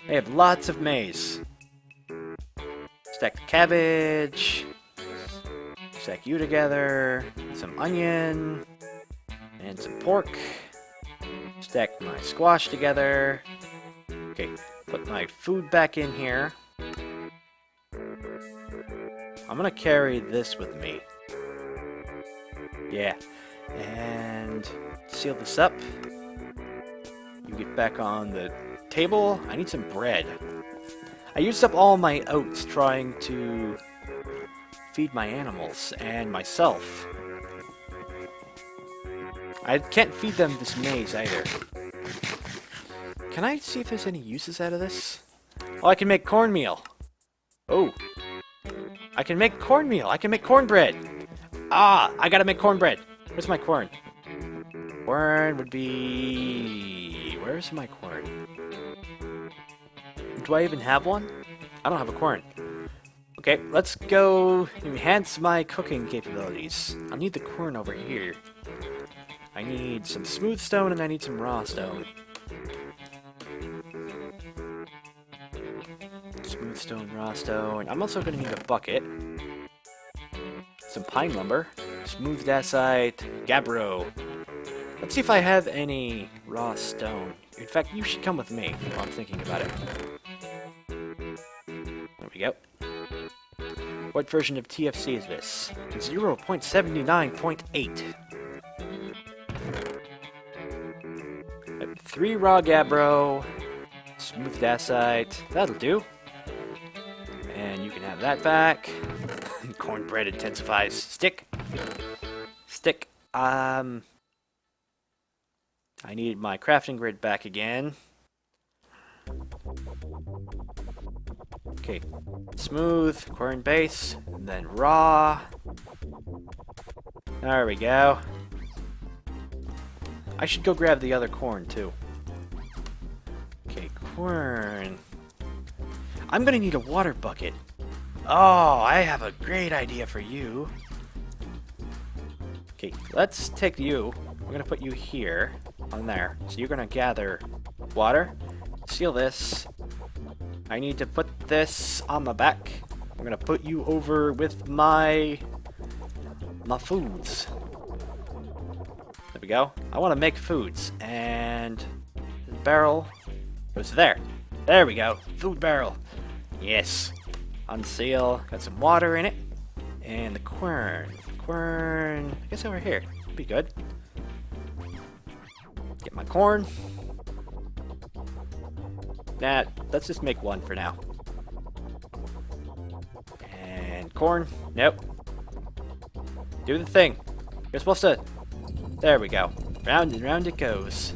They have lots of maize. Stack the cabbage. Stack you together. Some onion. And some pork. Stack my squash together. Okay, put my food back in here. I'm gonna carry this with me. Yeah. And seal this up. You get back on the table. I need some bread. I used up all my oats trying to feed my animals and myself. I can't feed them this maize either. Can I see if there's any uses out of this? Oh, I can make cornmeal. Oh. I can make cornmeal. I can make cornbread. Ah, I gotta make cornbread. Where's my corn? Corn would be... Where's my corn? Do I even have one? I don't have a corn. Okay, let's go enhance my cooking capabilities. I'll need the corn over here. I need some smooth stone and I need some raw stone. Smooth stone, raw stone. I'm also going to need a bucket. Some pine lumber. Smooth dacite. Gabbro. Let's see if I have any raw stone. In fact, you should come with me while I'm thinking about it. There we go. What version of TFC is this? 0.79.8. 3 raw gabbro. Smooth dacite. That'll do. And you can have that back. Cornbread intensifies. Stick. Stick. I need my crafting grid back again. Okay. Smooth. Corn base. And then raw. There we go. I should go grab the other corn too. Okay, corn. I'm gonna need a water bucket. Oh, I have a great idea for you. Okay, let's take you. We're gonna put you here, on there. So you're gonna gather water. Seal this. I need to put this on the back. I'm gonna put you over with my foods. There we go. I want to make foods, and the barrel goes there. There we go. Food barrel. Yes. Unseal. Got some water in it. And the quern. Quern. I guess over here. Be good. Get my corn. Nah, let's just make one for now. And corn. Nope. Do the thing. You're supposed to... There we go. Round and round it goes.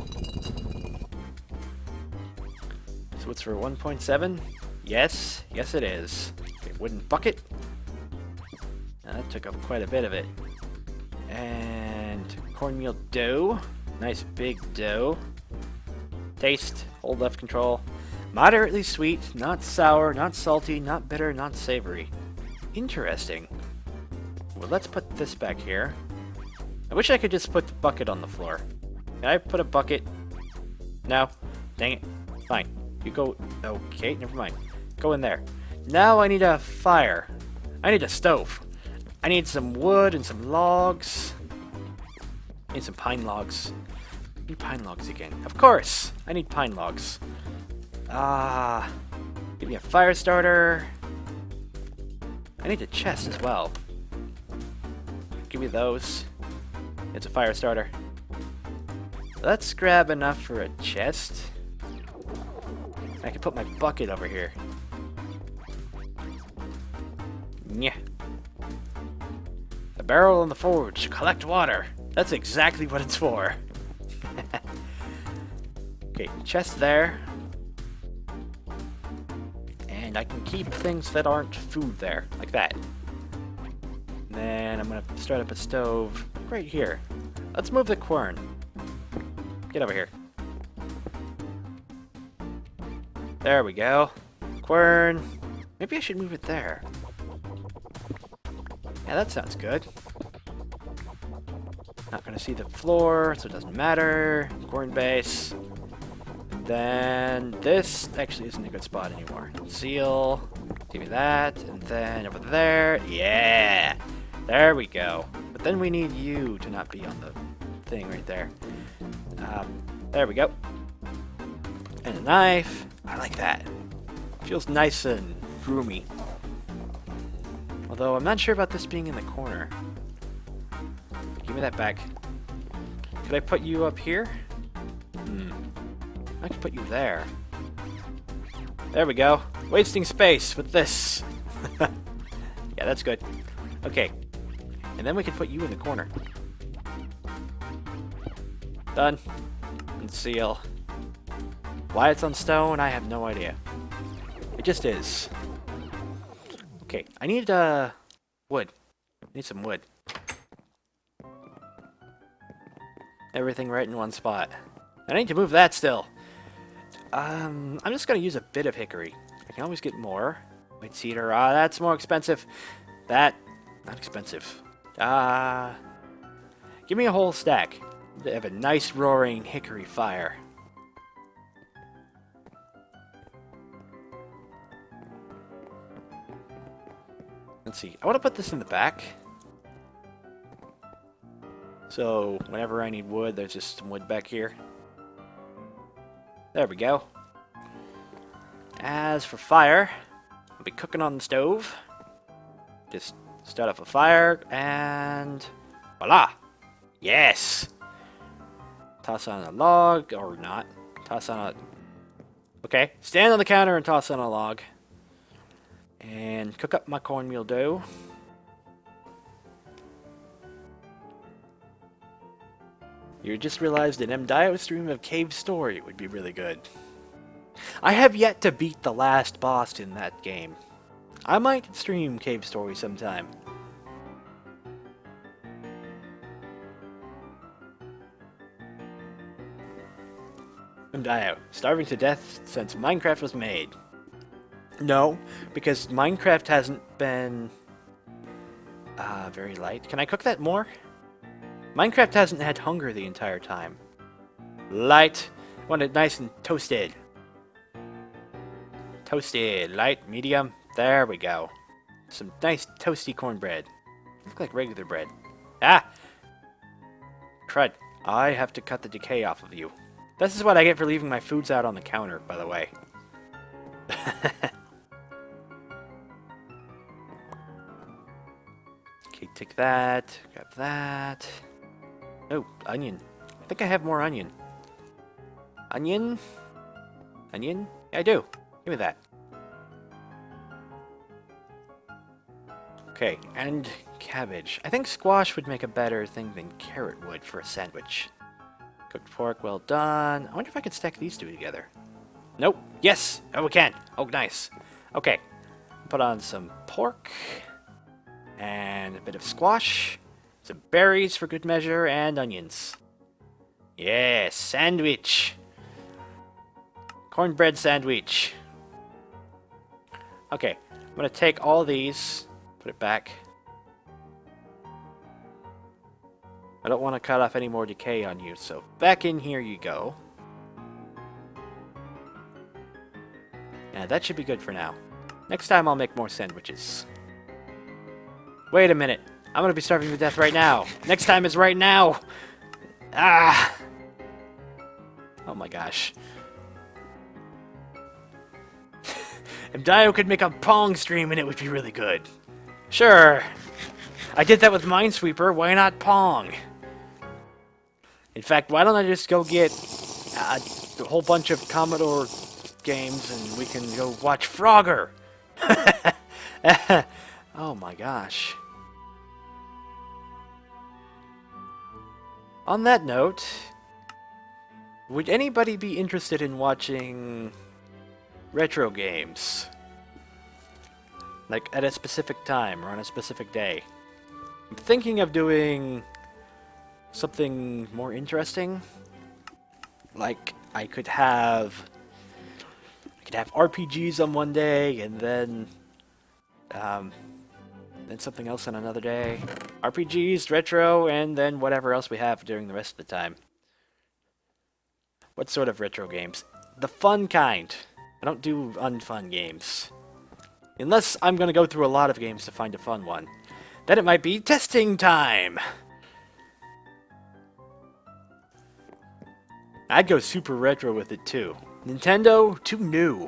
So it's for 1.7? Yes. Yes it is. Okay, wooden bucket. Now that took up quite a bit of it. And cornmeal dough. Nice big dough. Taste. Hold left control. Moderately sweet. Not sour. Not salty. Not bitter. Not savory. Interesting. Well, let's put this back here. I wish I could just put the bucket on the floor. Can I put a bucket? No. Dang it. Fine. You go... Okay, never mind. Go in there. Now I need a fire. I need a stove. I need some wood and some logs. I need some pine logs. I need pine logs again. Of course! I need pine logs. Give me a fire starter. I need a chest as well. Give me those. It's a fire starter. Let's grab enough for a chest. I can put my bucket over here. Yeah. The barrel in the forge. Collect water. That's exactly what it's for. Okay, chest there. And I can keep things that aren't food there, like that. And then I'm gonna start up a stove right here. Let's move the quern. Get over here. There we go. Quern. Maybe I should move it there. Yeah, that sounds good. Not gonna see the floor, so it doesn't matter. Quern base. And then this actually isn't a good spot anymore. Seal. Give me that. And then over there. Yeah! There we go. But then we need you to not be on the thing right there. There we go. And a knife. I like that. Feels nice and roomy. Although I'm not sure about this being in the corner. Give me that back. Could I put you up here? I could put you there. There we go. Wasting space with this. Yeah, that's good. Okay. And then we can put you in the corner. Done. And seal. Why it's on stone, I have no idea. It just is. Okay, I need wood. I need some wood. Everything right in one spot. I need to move that still. I'm just gonna use a bit of hickory. I can always get more. White cedar, that's more expensive. That, not expensive. Give me a whole stack. They have a nice roaring hickory fire. Let's see, I want to put this in the back. So, whenever I need wood, there's just some wood back here. There we go. As for fire, I'll be cooking on the stove. Just start up a fire, and voila! Yes! Toss on a log, or not. Toss on a... Okay, stand on the counter and toss on a log. And cook up my cornmeal dough. You just realized an MDIO stream of Cave Story would be really good. I have yet to beat the last boss in that game. I might stream Cave Story sometime. MDIO, starving to death since Minecraft was made. No, because Minecraft hasn't been very light. Can I cook that more? Minecraft hasn't had hunger the entire time. Light. I want it nice and toasted. Toasted. Light, medium. There we go. Some nice toasty cornbread. Look like regular bread. Ah! Crud. I have to cut the decay off of you. This is what I get for leaving my foods out on the counter, by the way. Okay, take that. Grab that. Oh, onion. I think I have more onion. Onion? Onion? Yeah, I do. Give me that. Okay, and cabbage. I think squash would make a better thing than carrot would for a sandwich. Cooked pork, well done. I wonder if I could stack these two together. Nope. Yes! Oh, we can. Oh, nice. Okay. Put on some pork. And a bit of squash. Some berries for good measure, and onions. Yeah, sandwich. Cornbread sandwich. Okay, I'm gonna take all these, put it back. I don't want to cut off any more decay on you, so back in here you go. Yeah, that should be good for now. Next time I'll make more sandwiches. Wait a minute. I'm gonna be starving to death right now. Next time is right now. Ah! Oh my gosh. If Dio could make a Pong stream and it would be really good. Sure. I did that with Minesweeper. Why not Pong? In fact, why don't I just go get a whole bunch of Commodore games and we can go watch Frogger? Oh my gosh. On that note, would anybody be interested in watching retro games? Like at a specific time or on a specific day. I'm thinking of doing something more interesting. Like I could have RPGs on one day and then something else on another day. RPGs, retro, and then whatever else we have during the rest of the time. What sort of retro games? The fun kind. I don't do unfun games. Unless I'm going to go through a lot of games to find a fun one. Then it might be testing time! I'd go super retro with it too. Nintendo, too new.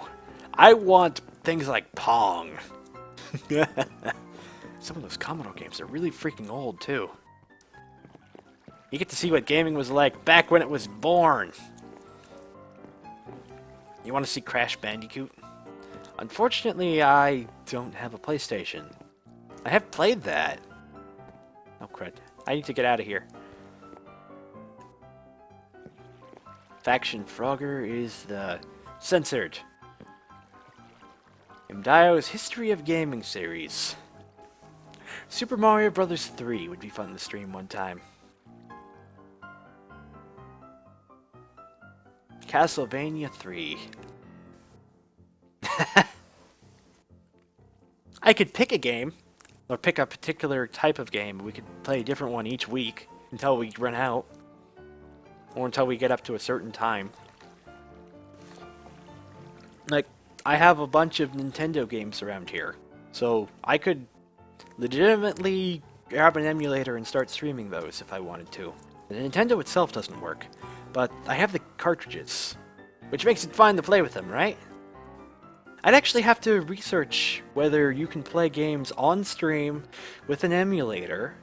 I want things like Pong. Some of those Commodore games are really freaking old too. You get to see what gaming was like back when it was born. You want to see Crash Bandicoot? Unfortunately, I don't have a PlayStation. I have played that. Oh crud. I need to get out of here. Faction Frogger is the censored. Imdio's History of Gaming series. Super Mario Bros. 3 would be fun to stream one time. Castlevania 3. I could pick a game, or pick a particular type of game. We could play a different one each week until we run out, or until we get up to a certain time. Like, I have a bunch of Nintendo games around here, so I could legitimately grab an emulator and start streaming those if I wanted to. The Nintendo itself doesn't work, but I have the cartridges, which makes it fun to play with them, right? I'd actually have to research whether you can play games on stream with an emulator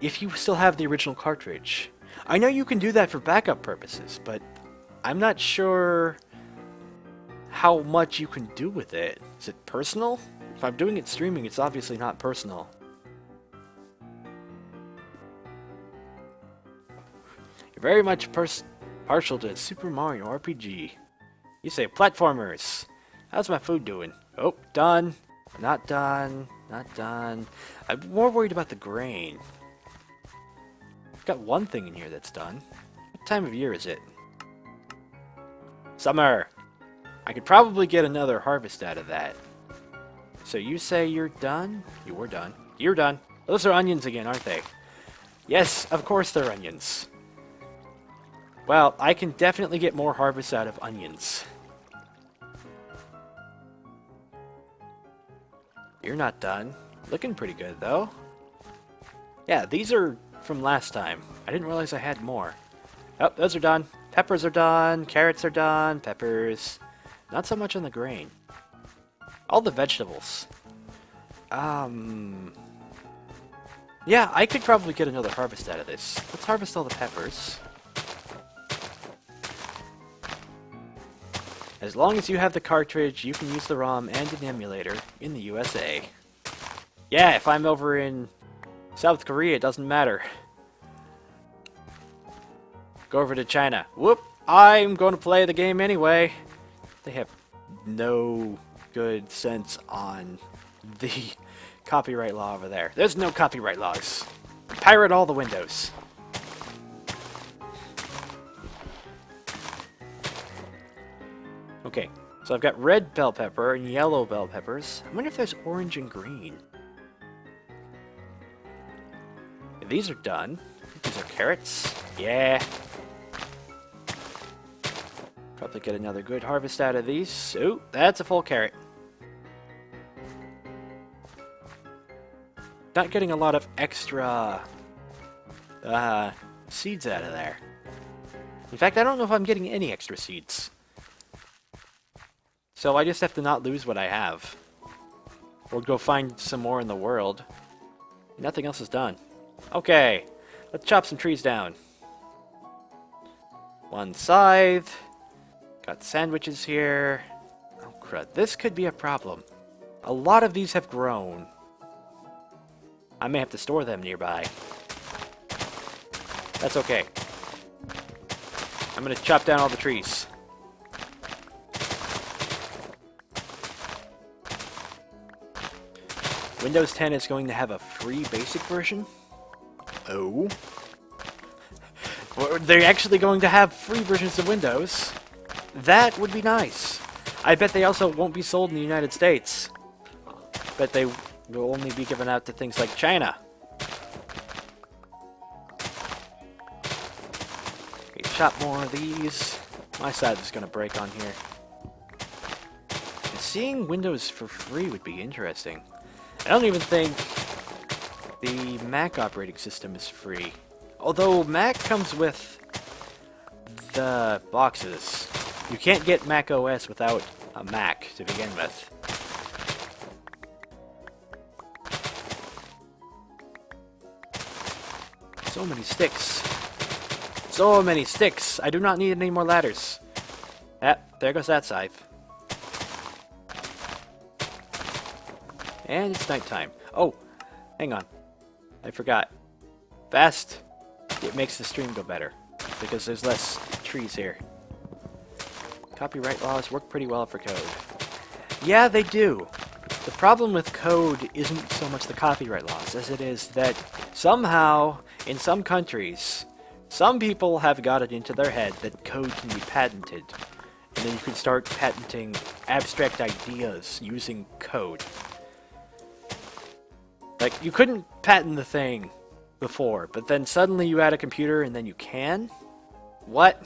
if you still have the original cartridge. I know you can do that for backup purposes, but I'm not sure how much you can do with it. Is it personal? If I'm doing it streaming, it's obviously not personal. You're very much partial to Super Mario RPG. You say platformers. How's my food doing? Oh, done. Not done. Not done. I'm more worried about the grain. I've got one thing in here that's done. What time of year is it? Summer! I could probably get another harvest out of that. So you say you're done? You were done. You're done. Those are onions again, aren't they? Yes, of course they're onions. Well, I can definitely get more harvest out of onions. You're not done. Looking pretty good, though. Yeah, these are from last time. I didn't realize I had more. Oh, those are done. Peppers are done. Carrots are done. Peppers. Not so much on the grain. All the vegetables. Yeah, I could probably get another harvest out of this. Let's harvest all the peppers. As long as you have the cartridge, you can use the ROM and an emulator in the USA. Yeah, if I'm over in South Korea, it doesn't matter. Go over to China. Whoop! I'm going to play the game anyway. They have no good sense on the copyright law over there. There's no copyright laws. Pirate all the windows. Okay, so I've got red bell pepper and yellow bell peppers. I wonder if there's orange and green. These are done. These are carrots. Yeah. Probably get another good harvest out of these. Ooh, that's a full carrot. Not getting a lot of extra seeds out of there. In fact, I don't know if I'm getting any extra seeds. So I just have to not lose what I have. Or go find some more in the world. Nothing else is done. Okay, let's chop some trees down. One scythe. Got sandwiches here. Oh crud, this could be a problem. A lot of these have grown. I may have to store them nearby. That's okay. I'm gonna chop down all the trees. Windows 10 is going to have a free basic version? Oh. They're actually going to have free versions of Windows. That would be nice. I bet they also won't be sold in the United States. Bet they will only be given out to things like China. Okay, chop more of these. My side is going to break on here. And seeing Windows for free would be interesting. I don't even think the Mac operating system is free. Although Mac comes with the boxes. You can't get Mac OS without a Mac to begin with. So many sticks. So many sticks. I do not need any more ladders. Ah, there goes that scythe. And it's nighttime. Oh, hang on. I forgot. Fast. It makes the stream go better. Because there's less trees here. Copyright laws work pretty well for code. Yeah, they do. The problem with code isn't so much the copyright laws as it is that somehow, in some countries, some people have got it into their head that code can be patented. And then you can start patenting abstract ideas using code. Like, you couldn't patent the thing before, but then suddenly you add a computer and then you can? What?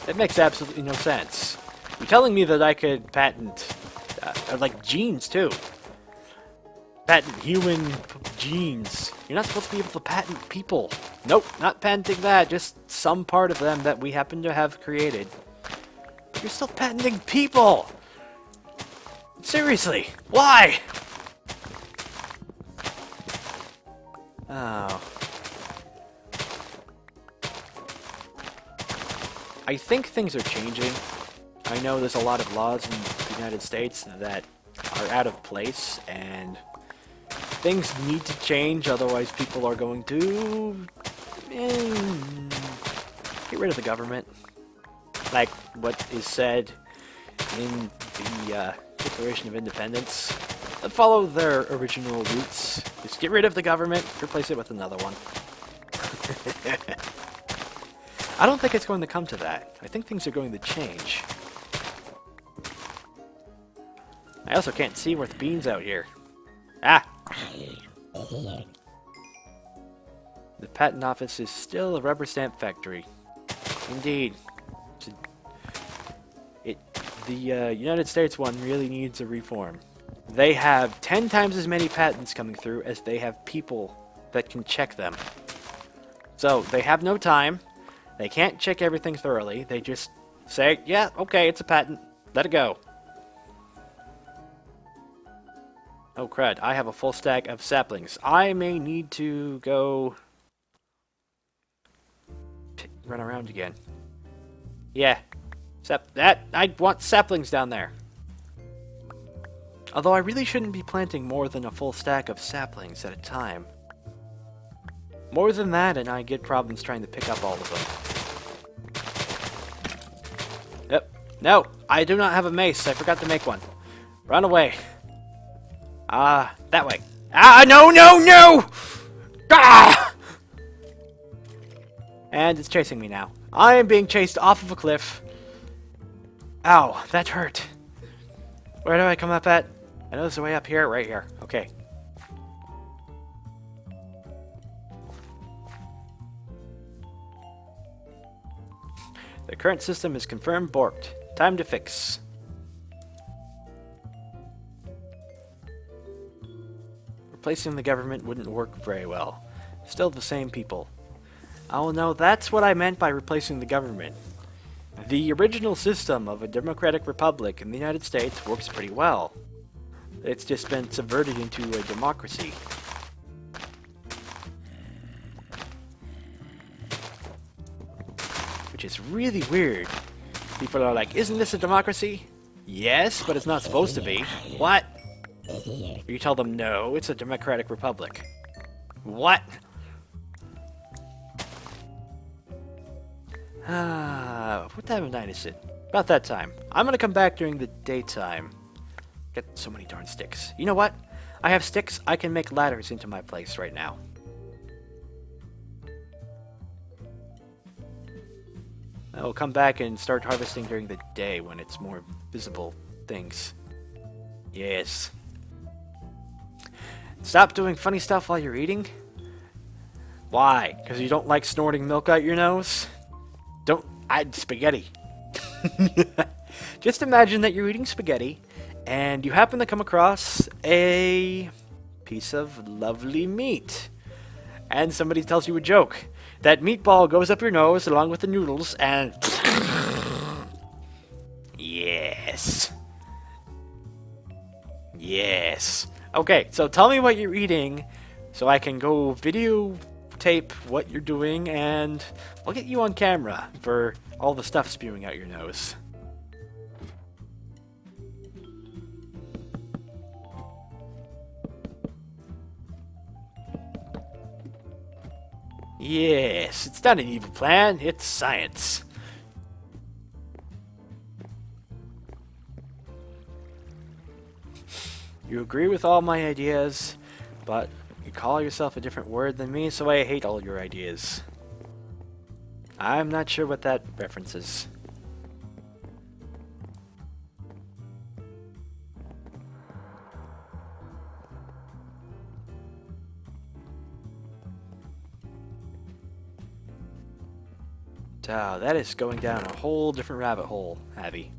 That makes absolutely no sense. You're telling me that I could patent, like, genes, too. Patent human genes. You're not supposed to be able to patent people. Nope, not patenting that, just some part of them that we happen to have created. But you're still patenting people! Seriously, why? Oh. I think things are changing. I know there's a lot of laws in the United States that are out of place, and things need to change, otherwise people are going to get rid of the government. Like what is said in the Declaration of Independence. Follow their original roots. Just get rid of the government, replace it with another one. I don't think it's going to come to that. I think things are going to change. I also can't see worth beans out here. Ah! The patent office is still a rubber stamp factory. Indeed. The United States one really needs a reform. They have 10 times as many patents coming through as they have people that can check them. So, they have no time. They can't check everything thoroughly. They just say, yeah, okay, it's a patent. Let it go. Oh crud, I have a full stack of saplings. I may need to go run around again. Yeah. I want saplings down there. Although I really shouldn't be planting more than a full stack of saplings at a time. More than that, and I get problems trying to pick up all of them. Yep. No, I do not have a mace. I forgot to make one. Run away. That way. No, no, no! Ah! And it's chasing me now. I am being chased off of a cliff. Ow, that hurt. Where do I come up at? I know there's a way up here, right here. Okay. The current system is confirmed borked. Time to fix. Replacing the government wouldn't work very well. Still the same people. Oh no, that's what I meant by replacing the government. The original system of a democratic republic in the United States works pretty well. It's just been subverted into a democracy. Which is really weird. People are like, isn't this a democracy? Yes, but it's not supposed to be. What? You tell them, no, it's a democratic republic. What? What time of night is it? About that time. I'm gonna come back during the daytime. Get so many darn sticks. You know what? I have sticks. I can make ladders into my place right now. I will come back and start harvesting during the day when it's more visible things. Yes. Stop doing funny stuff while you're eating? Why? Because you don't like snorting milk out your nose? Don't add spaghetti. Just imagine that you're eating spaghetti and you happen to come across a piece of lovely meat. And somebody tells you a joke. That meatball goes up your nose along with the noodles and... Yes. Yes. Okay, so tell me what you're eating so I can go videotape what you're doing and I'll get you on camera for all the stuff spewing out your nose. Yes, it's not an evil plan, it's science. You agree with all my ideas, but you call yourself a different word than me, so I hate all your ideas. I'm not sure what that references. Oh, that is going down a whole different rabbit hole, Abby.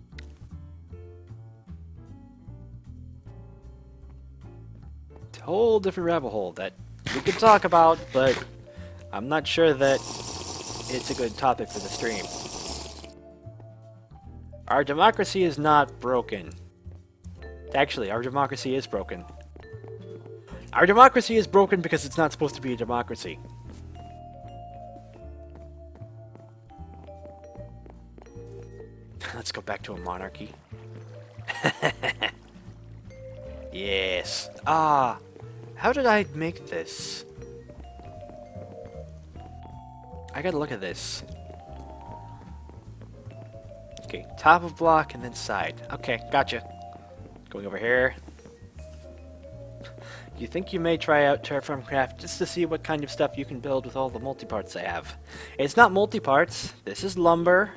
It's a whole different rabbit hole that we could talk about, but I'm not sure that it's a good topic for the stream. Our democracy is not broken. Actually, our democracy is broken. Our democracy is broken because it's not supposed to be a democracy. Let's go back to a monarchy. Yes. Ah, how did I make this? I gotta look at this. Okay, top of block and then side. Okay, gotcha. Going over here. You think you may try out Terraform Craft just to see what kind of stuff you can build with all the multi-parts I have. It's not multi-parts. This is lumber.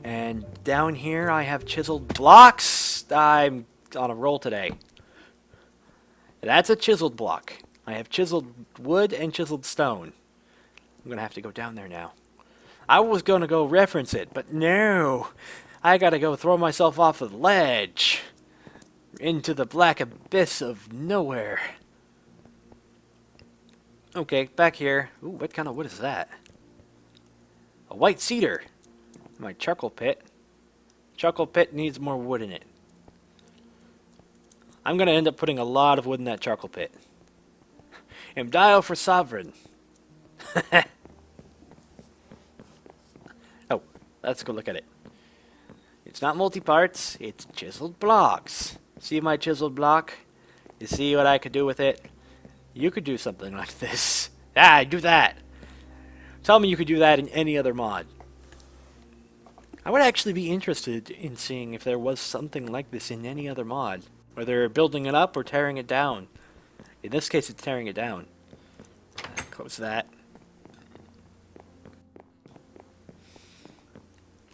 And down here I have chiseled blocks. I'm on a roll today. That's a chiseled block. I have chiseled wood and chiseled stone. I'm gonna have to go down there now. I was gonna go reference it, but no. I gotta go throw myself off a ledge into the black abyss of nowhere. Okay, back here. Ooh, what kind of wood is that? A white cedar. My charcoal pit. Charcoal pit needs more wood in it. I'm gonna end up putting a lot of wood in that charcoal pit. And dial for sovereign. Oh, let's go look at it. It's not multi-parts, it's chiseled blocks. See my chiseled block? You see what I could do with it? You could do something like this. Ah, do that! Tell me you could do that in any other mod. I would actually be interested in seeing if there was something like this in any other mod. Whether building it up or tearing it down. In this case, it's tearing it down. Close that.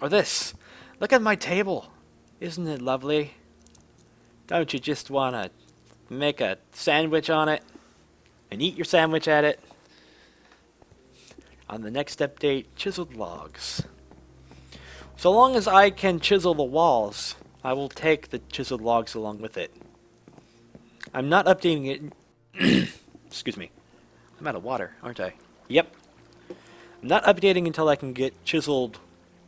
Or this. Look at my table. Isn't it lovely? Don't you just want to make a sandwich on it? And eat your sandwich at it? On the next update, chiseled logs. So long as I can chisel the walls, I will take the chiseled logs along with it. I'm not updating it... Excuse me. I'm out of water, aren't I? Yep. I'm not updating until I can get chiseled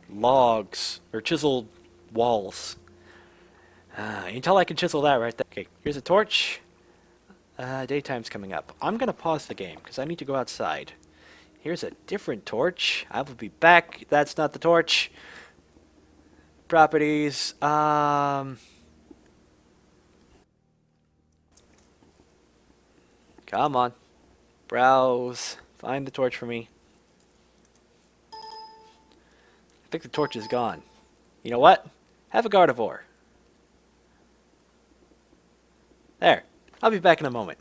logs, or chiseled walls. Until I can chisel that right there. Okay, here's a torch. Daytime's coming up. I'm going to pause the game, because I need to go outside. Here's a different torch. I will be back. That's not the torch. Properties. Come on. Browse. Find the torch for me. I think the torch is gone. You know what? Have a Gardevoir. There. I'll be back in a moment.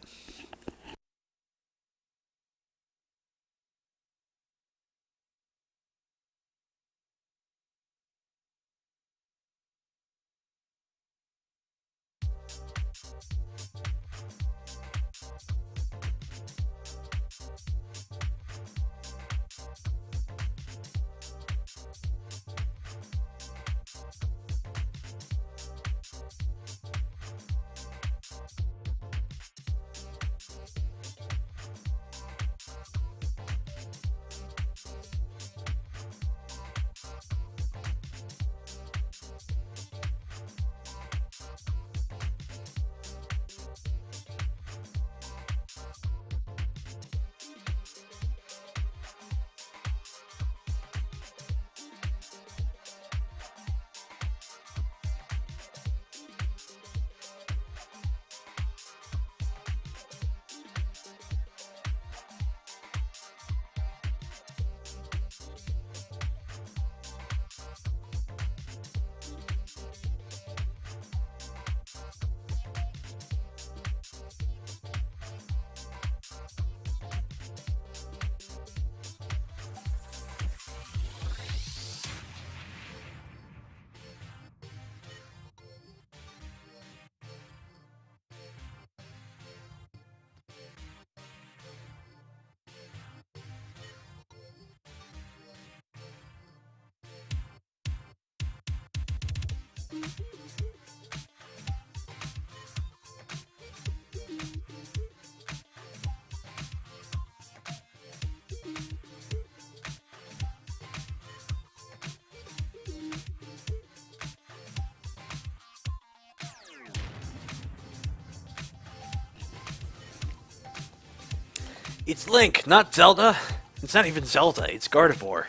It's Link, not Zelda. It's not even Zelda, it's Gardevoir.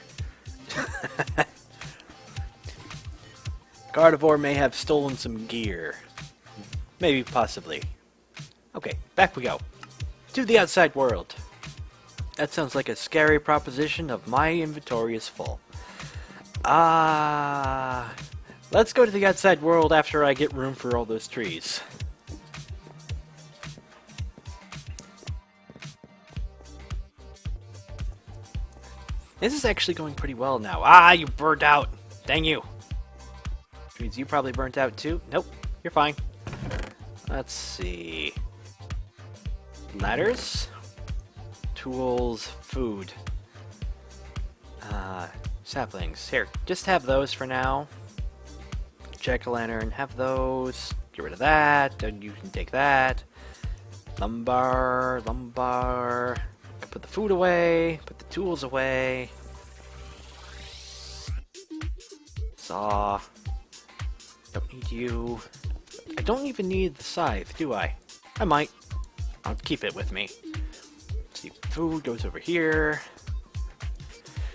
Gardevoir may have stolen some gear. Maybe, possibly. Okay, back we go. To the outside world. That sounds like a scary proposition of my inventory is full. Let's go to the outside world after I get room for all those trees. This is actually going pretty well now. Ah, you burned out. Dang you. Which means you probably burnt out too. Nope, you're fine. Let's see. Ladders. Tools. Food. Saplings. Here, just have those for now. Jack-o'-lantern, have those. Get rid of that. Then you can take that. Lumbar. Put the food away. Put the tools away. Saw. Don't need you. I don't even need the scythe, do I? I might. I'll keep it with me. Let's see, food goes over here.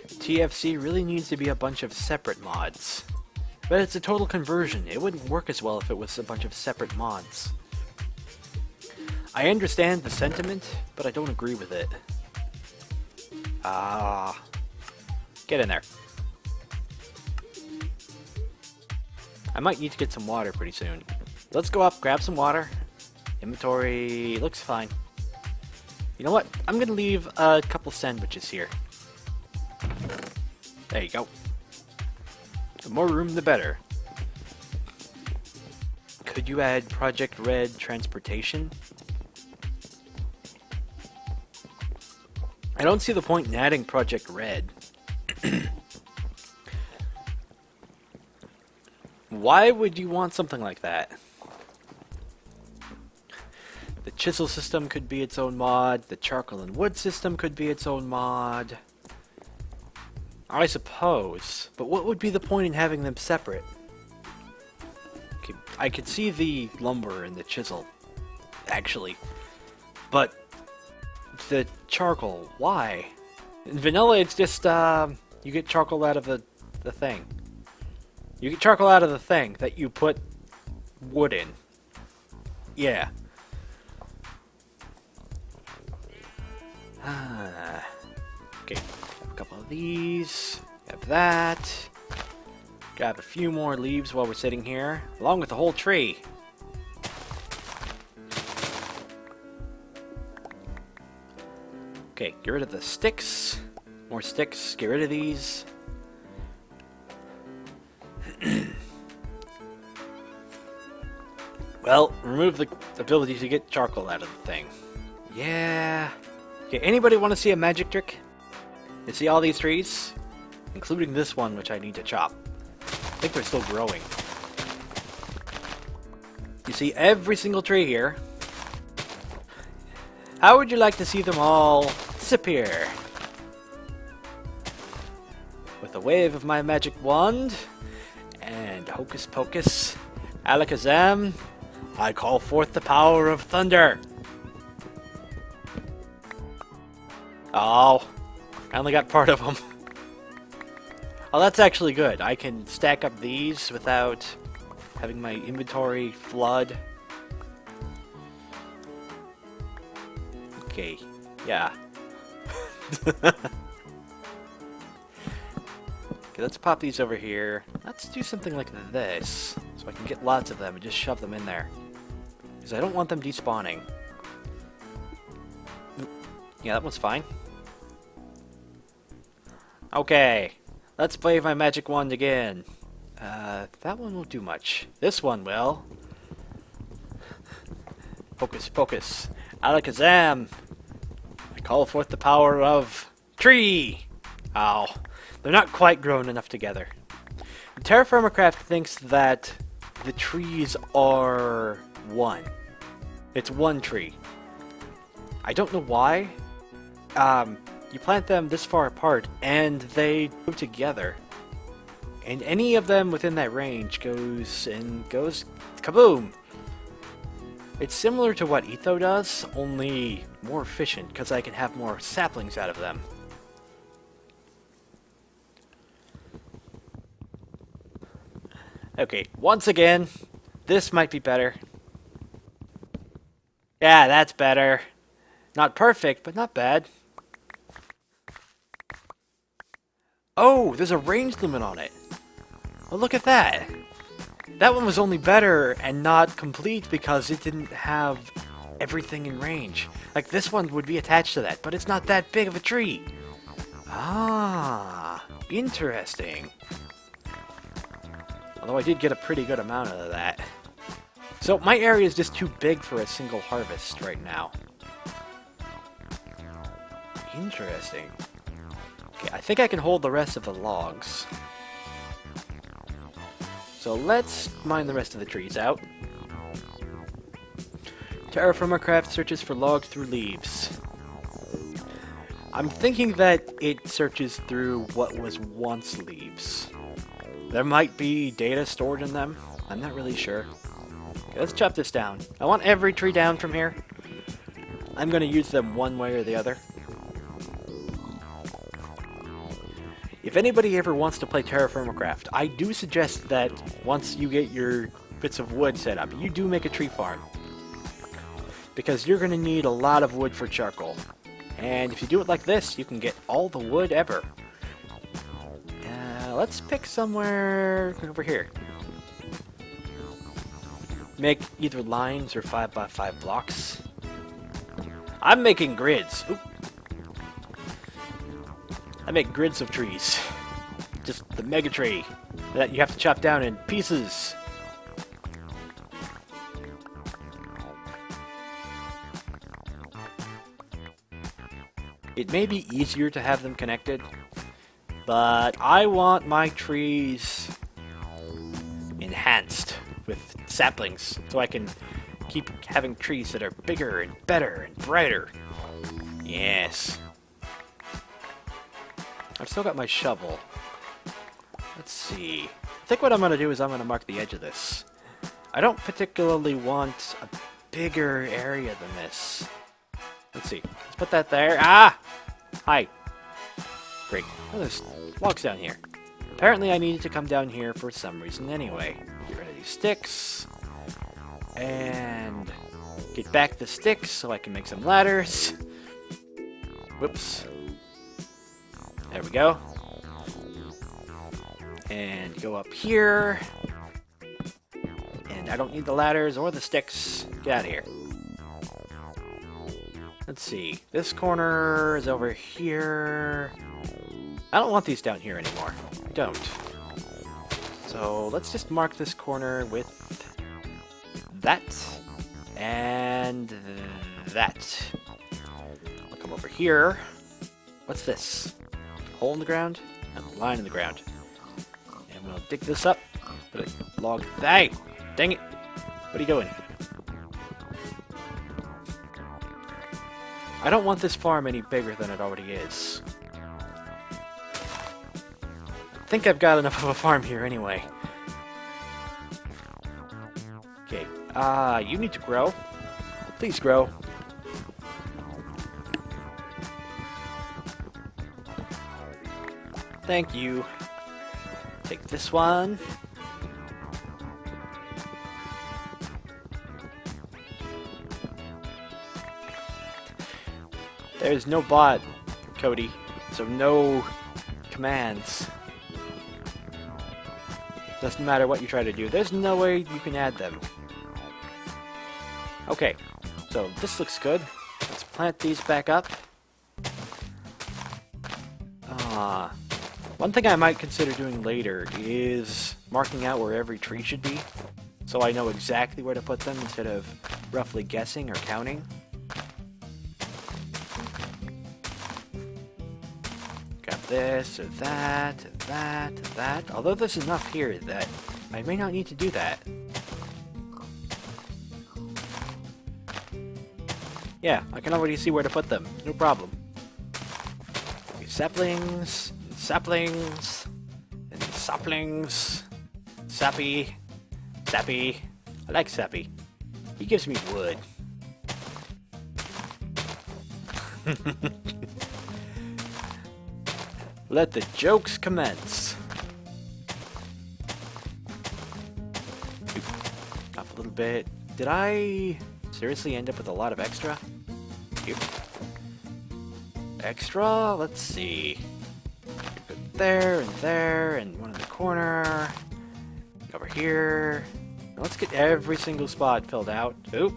TFC really needs to be a bunch of separate mods. But it's a total conversion. It wouldn't work as well if it was a bunch of separate mods. I understand the sentiment, but I don't agree with it. Get in there. I might need to get some water pretty soon. Let's go up, grab some water. Inventory looks fine. You know what? I'm gonna leave a couple sandwiches here. There you go. The more room, the better. Could you add Project Red transportation? I don't see the point in adding Project Red. Why would you want something like that? The chisel system could be its own mod. The charcoal and wood system could be its own mod. I suppose. But what would be the point in having them separate? Okay, I could see the lumber and the chisel, actually. But the charcoal, why? In vanilla, it's just, you get charcoal out of the thing. You get charcoal out of the thing that you put wood in. Yeah. Okay, have a couple of these. Have that. Grab a few more leaves while we're sitting here, along with the whole tree. Okay, get rid of the sticks. More sticks, get rid of these. Well, remove the ability to get charcoal out of the thing. Yeah. Okay, anybody want to see a magic trick? You see all these trees? Including this one, which I need to chop. I think they're still growing. You see every single tree here. How would you like to see them all disappear? With a wave of my magic wand, and hocus pocus, alakazam, I call forth the power of thunder. Oh, I only got part of them. Oh, that's actually good. I can stack up these without having my inventory flood. Okay, yeah. Okay, let's pop these over here. Let's do something like this, so I can get lots of them and just shove them in there. Because I don't want them despawning. Yeah, that one's fine. Okay, let's play my magic wand again. That one won't do much. This one will. Focus, focus. Alakazam! I call forth the power of tree! Ow. They're not quite grown enough together. Terraformacraft thinks that the trees are one. It's one tree. I don't know why. You plant them this far apart, and they go together. And any of them within that range goes kaboom! It's similar to what Etho does, only more efficient, because I can have more saplings out of them. Okay, once again, this might be better. Yeah, that's better. Not perfect, but not bad. Oh, there's a range limit on it. Well, look at that. That one was only better and not complete because it didn't have everything in range. Like, this one would be attached to that, but it's not that big of a tree. Ah, interesting. Although I did get a pretty good amount of that. So, my area is just too big for a single harvest right now. Interesting. Okay, I think I can hold the rest of the logs. So let's mine the rest of the trees out. Terraformacraft searches for logs through leaves. I'm thinking that it searches through what was once leaves. There might be data stored in them. I'm not really sure. Okay, let's chop this down. I want every tree down from here. I'm going to use them one way or the other. If anybody ever wants to play Terraformacraft, I do suggest that once you get your bits of wood set up, you do make a tree farm. Because you're going to need a lot of wood for charcoal. And if you do it like this, you can get all the wood ever. Let's pick somewhere over here. Make either lines or 5x5 blocks. I'm making grids. Oop. I make grids of trees. Just the mega tree that you have to chop down in pieces. It may be easier to have them connected, but I want my trees enhanced with saplings so I can keep having trees that are bigger and better and brighter. Yes. I've still got my shovel. Let's see. I think what I'm going to do is I'm going to mark the edge of this. I don't particularly want a bigger area than this. Let's see. Let's put that there. Ah! Hi. Great. Oh, there's logs down here. Apparently I needed to come down here for some reason anyway. Get rid of these sticks. And get back the sticks so I can make some ladders. Whoops. There we go. And go up here. And I don't need the ladders or the sticks. Get out of here. Let's see. This corner is over here. I don't want these down here anymore. I don't. So let's just mark this corner with that and that. I'll come over here. What's this? Hole in the ground? No, line in the ground. And we'll dig this up. Put a log. Hey! Dang it! What are you doing? I don't want this farm any bigger than it already is. I think I've got enough of a farm here anyway. Okay, you need to grow. Please grow. Thank you. Take this one. There's no bot, Cody, so no commands. Doesn't matter what you try to do. There's no way you can add them. Okay, so this looks good. Let's plant these back up. One thing I might consider doing later is marking out where every tree should be, so I know exactly where to put them instead of roughly guessing or counting. Got this, or that, or that, or that. Although there's enough here that I may not need to do that. Yeah, I can already see where to put them. No problem. Okay, saplings, and saplings, and saplings. Sappy. Sappy. I like Sappy. He gives me wood. Let the jokes commence. Up a little bit. Did I seriously end up with a lot of extra? Here. Extra? Let's see. Put there, and one in the corner. Over here. Now let's get every single spot filled out. Oop.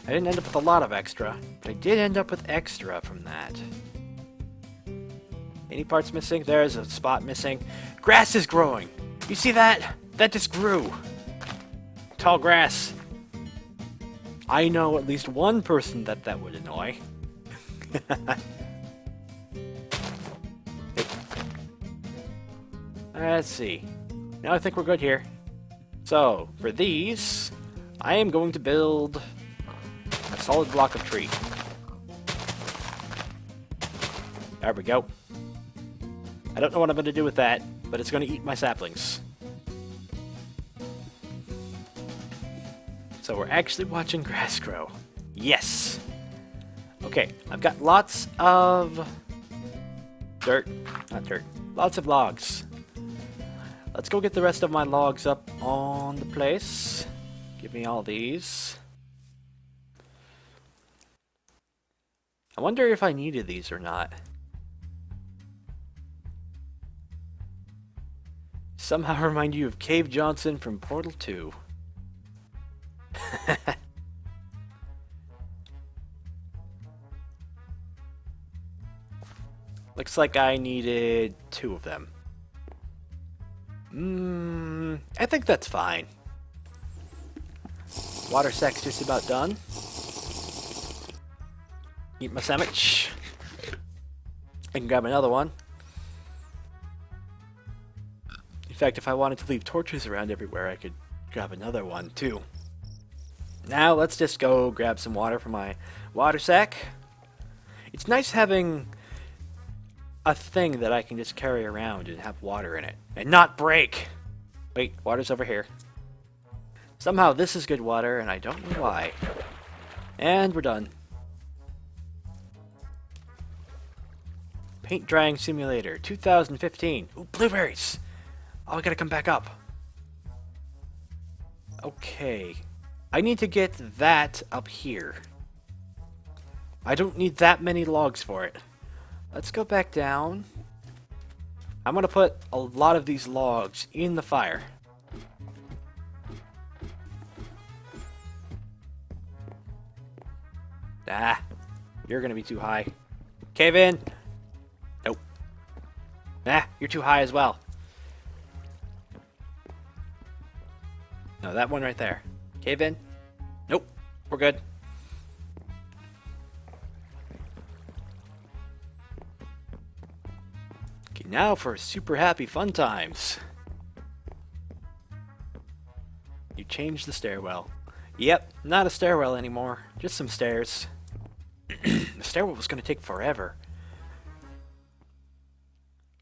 I didn't end up with a lot of extra, but I did end up with extra from that. Any parts missing? There's a spot missing. Grass is growing! You see that? That just grew! Tall grass. I know at least one person that would annoy. Let's see. Now I think we're good here. So, for these, I am going to build a solid block of tree. There we go. I don't know what I'm going to do with that, but it's going to eat my saplings. So we're actually watching grass grow. Yes! Okay, I've got lots of dirt. Not dirt. Lots of logs. Let's go get the rest of my logs up on the place. Give me all these. I wonder if I needed these or not. Somehow remind you of Cave Johnson from Portal 2. Looks like I needed 2 of them. I think that's fine. Water sack's just about done. Eat my sandwich. I can grab another one. In fact, if I wanted to leave torches around everywhere, I could grab another one too. Now let's just go grab some water from my water sack. It's nice having a thing that I can just carry around and have water in it and not break. Wait, water's over here. Somehow this is good water and I don't know why. And we're done. Paint drying simulator 2015. Ooh, blueberries. Oh, I gotta come back up. Okay. I need to get that up here. I don't need that many logs for it. Let's go back down. I'm gonna put a lot of these logs in the fire. Ah. You're gonna be too high. Cave in! Nope. Nah, you're too high as well. No, that one right there. Cave in. Nope. We're good. Okay, now for super happy fun times. You changed the stairwell. Yep, not a stairwell anymore. Just some stairs. The stairwell was going to take forever.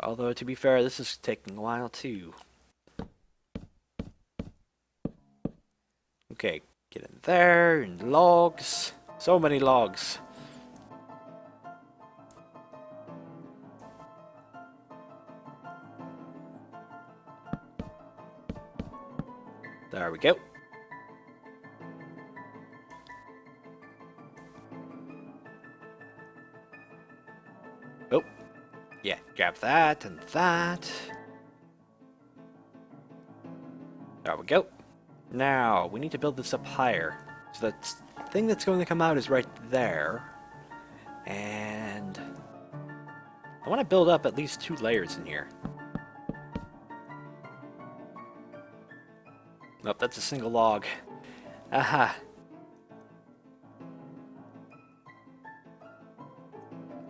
Although, to be fair, this is taking a while too. Okay, get in there, and logs. So many logs. There we go. Oh, yeah, grab that and that. There we go. Now, we need to build this up higher. So the thing that's going to come out is right there. And I want to build up at least 2 layers in here. Nope, that's a single log. Aha.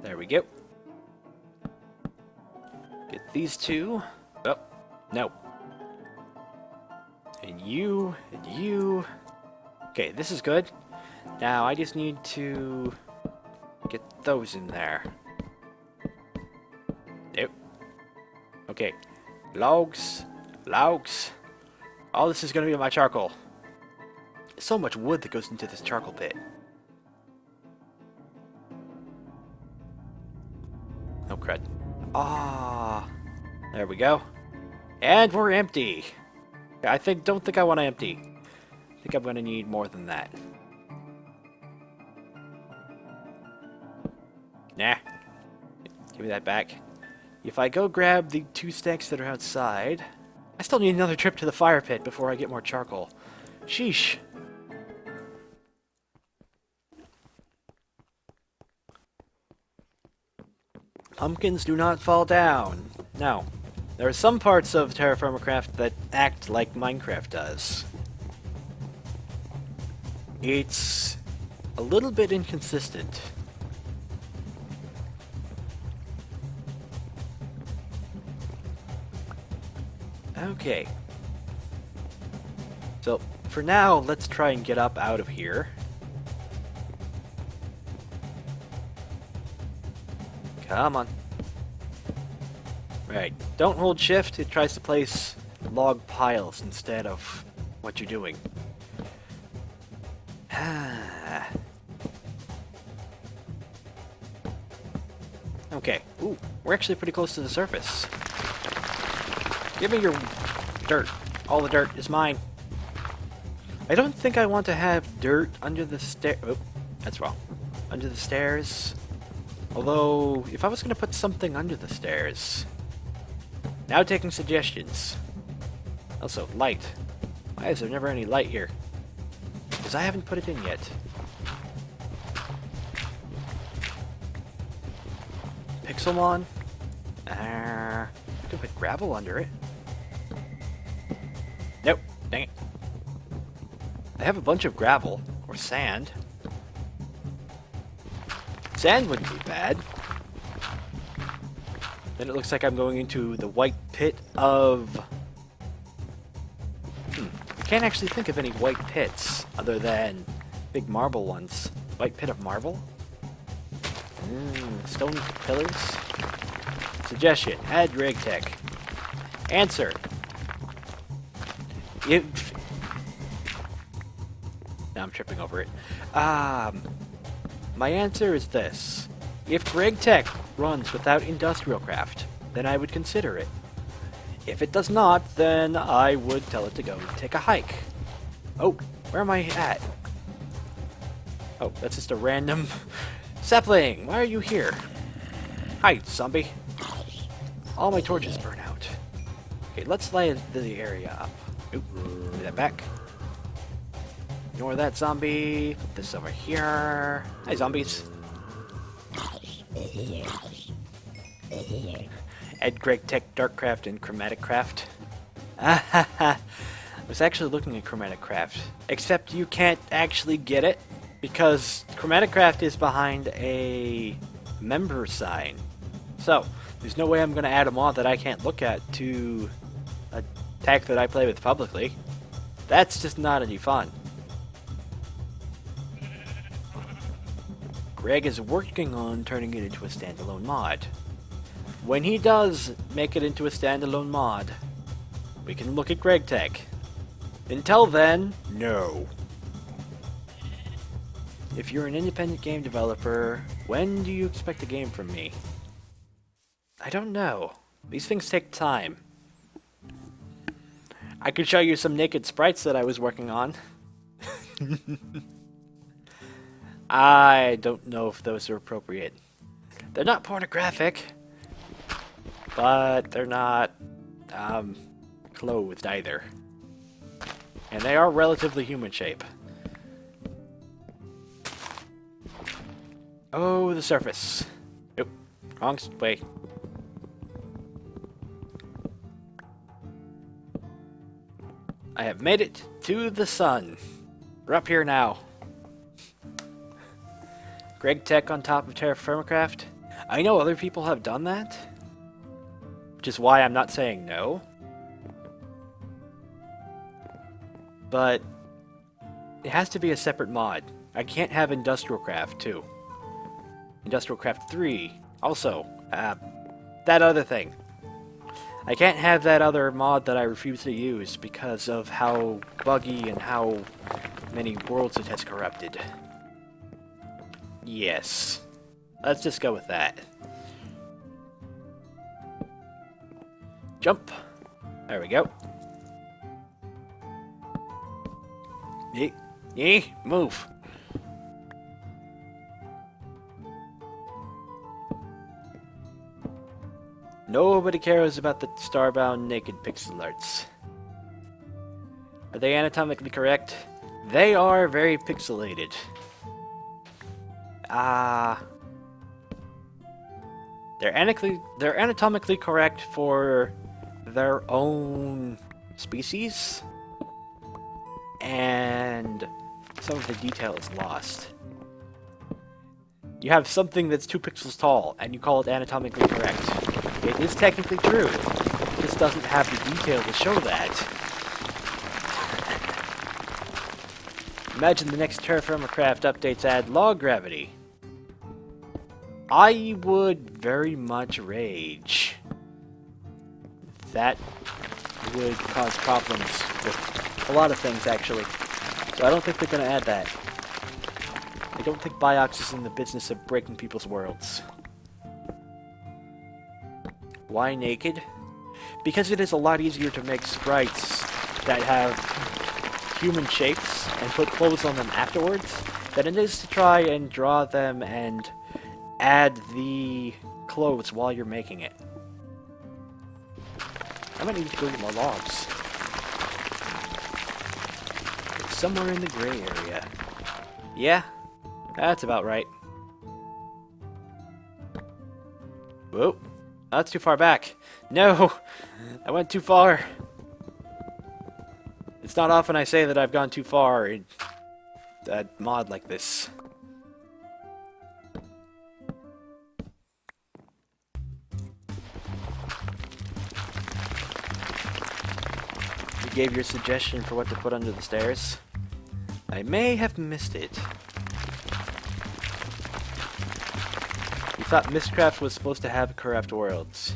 There we go. Get these 2. Oh, no. And you, and you. Okay, this is good. Now I just need to get those in there. Nope. Okay. Logs. Logs. All this is going to be my charcoal. There's so much wood that goes into this charcoal pit. Oh, crud. Ah. There we go. And we're empty. Don't think I want to empty. I think I'm going to need more than that. Nah. Give me that back. If I go grab the 2 stacks that are outside, I still need another trip to the fire pit before I get more charcoal. Sheesh. Pumpkins do not fall down. No. There are some parts of Terraformacraft that act like Minecraft does. It's a little bit inconsistent. Okay. So, for now, let's try and get up out of here. Come on. Right. Don't hold shift. It tries to place log piles instead of what you're doing. Okay. Ooh, we're actually pretty close to the surface. Give me your dirt. All the dirt is mine. I don't think I want to have dirt under the stair. Oh, that's wrong. Under the stairs. Although, if I was going to put something under the stairs... Now taking suggestions. Also, light. Why is there never any light here? Because I haven't put it in yet. Pixelmon? I could put gravel under it. Nope. Dang it. I have a bunch of gravel. Or sand. Sand wouldn't be bad. Then it looks like I'm going into the white pit of... I can't actually think of any white pits other than big marble ones. White pit of marble? Stone pillars? Suggestion. Add RegTech. Answer. If... Now I'm tripping over it. My answer is this. If RegTech runs without Industrial Craft, then I would consider it. If it does not, then I would tell it to go take a hike. Oh, where am I at? Oh, that's just a random... Sapling, why are you here? Hi, zombie. All my torches burn out. Okay, let's light the area up. Oop, give that back. Ignore that zombie. Put this over here. Hi, zombies. Ed Greg Tech Darkcraft and Chromatic Craft. I was actually looking at Chromatic Craft, except you can't actually get it because Chromatic Craft is behind a member sign. So, there's no way I'm going to add a mod that I can't look at to a tech that I play with publicly. That's just not any fun. Greg is working on turning it into a standalone mod. When he does make it into a standalone mod, we can look at Greg Tech. Until then, no. If you're an independent game developer, when do you expect a game from me? I don't know. These things take time. I could show you some naked sprites that I was working on. I don't know if those are appropriate. They're not pornographic, but they're not clothed either. And they are relatively human shape. Oh, the surface. Nope. Wrong way. I have made it to the sun. We're up here now. Greg Tech on top of Terra Firmacraft. I know other people have done that, which is why I'm not saying no. But it has to be a separate mod. I can't have Industrial Craft 2. Industrial Craft 3. Also, that other thing. I can't have that other mod that I refuse to use because of how buggy and how many worlds it has corrupted. Yes. Let's just go with that. Jump. There we go. Move. Nobody cares about the starbound naked pixel arts. Are they anatomically correct? They are very pixelated. They're anatomically correct for their own species, and some of the detail is lost. You have something that's 2 pixels tall, and you call it anatomically correct. It is technically true. It just doesn't have the detail to show that. Imagine the next Terra Firmacraft updates add log gravity. I would very much rage. That would cause problems with a lot of things, actually. So I don't think they're going to add that. I don't think Biox is in the business of breaking people's worlds. Why naked? Because it is a lot easier to make sprites that have human shapes and put clothes on them afterwards than it is to try and draw them and add the clothes while you're making it. I might need to go get more logs. It's somewhere in the gray area. Yeah, that's about right. Whoa. That's too far back. No! I went too far. It's not often I say that I've gone too far in a mod like this. You gave your suggestion for what to put under the stairs? I may have missed it. You thought Mistcraft was supposed to have corrupt worlds.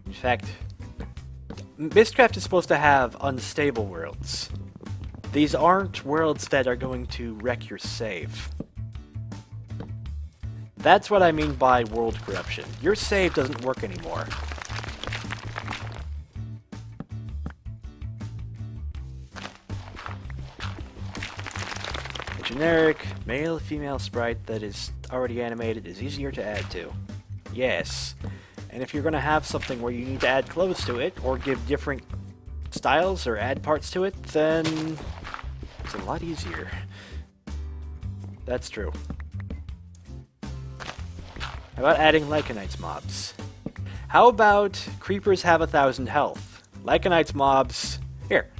In fact, Mistcraft is supposed to have unstable worlds. These aren't worlds that are going to wreck your save. That's what I mean by world corruption. Your save doesn't work anymore. A generic male-female sprite that is already animated is easier to add to. Yes. And if you're going to have something where you need to add clothes to it, or give different styles or add parts to it, then it's a lot easier. That's true. How about adding Lycanites mobs? How about creepers have 1,000 health? Lycanites mobs... Here.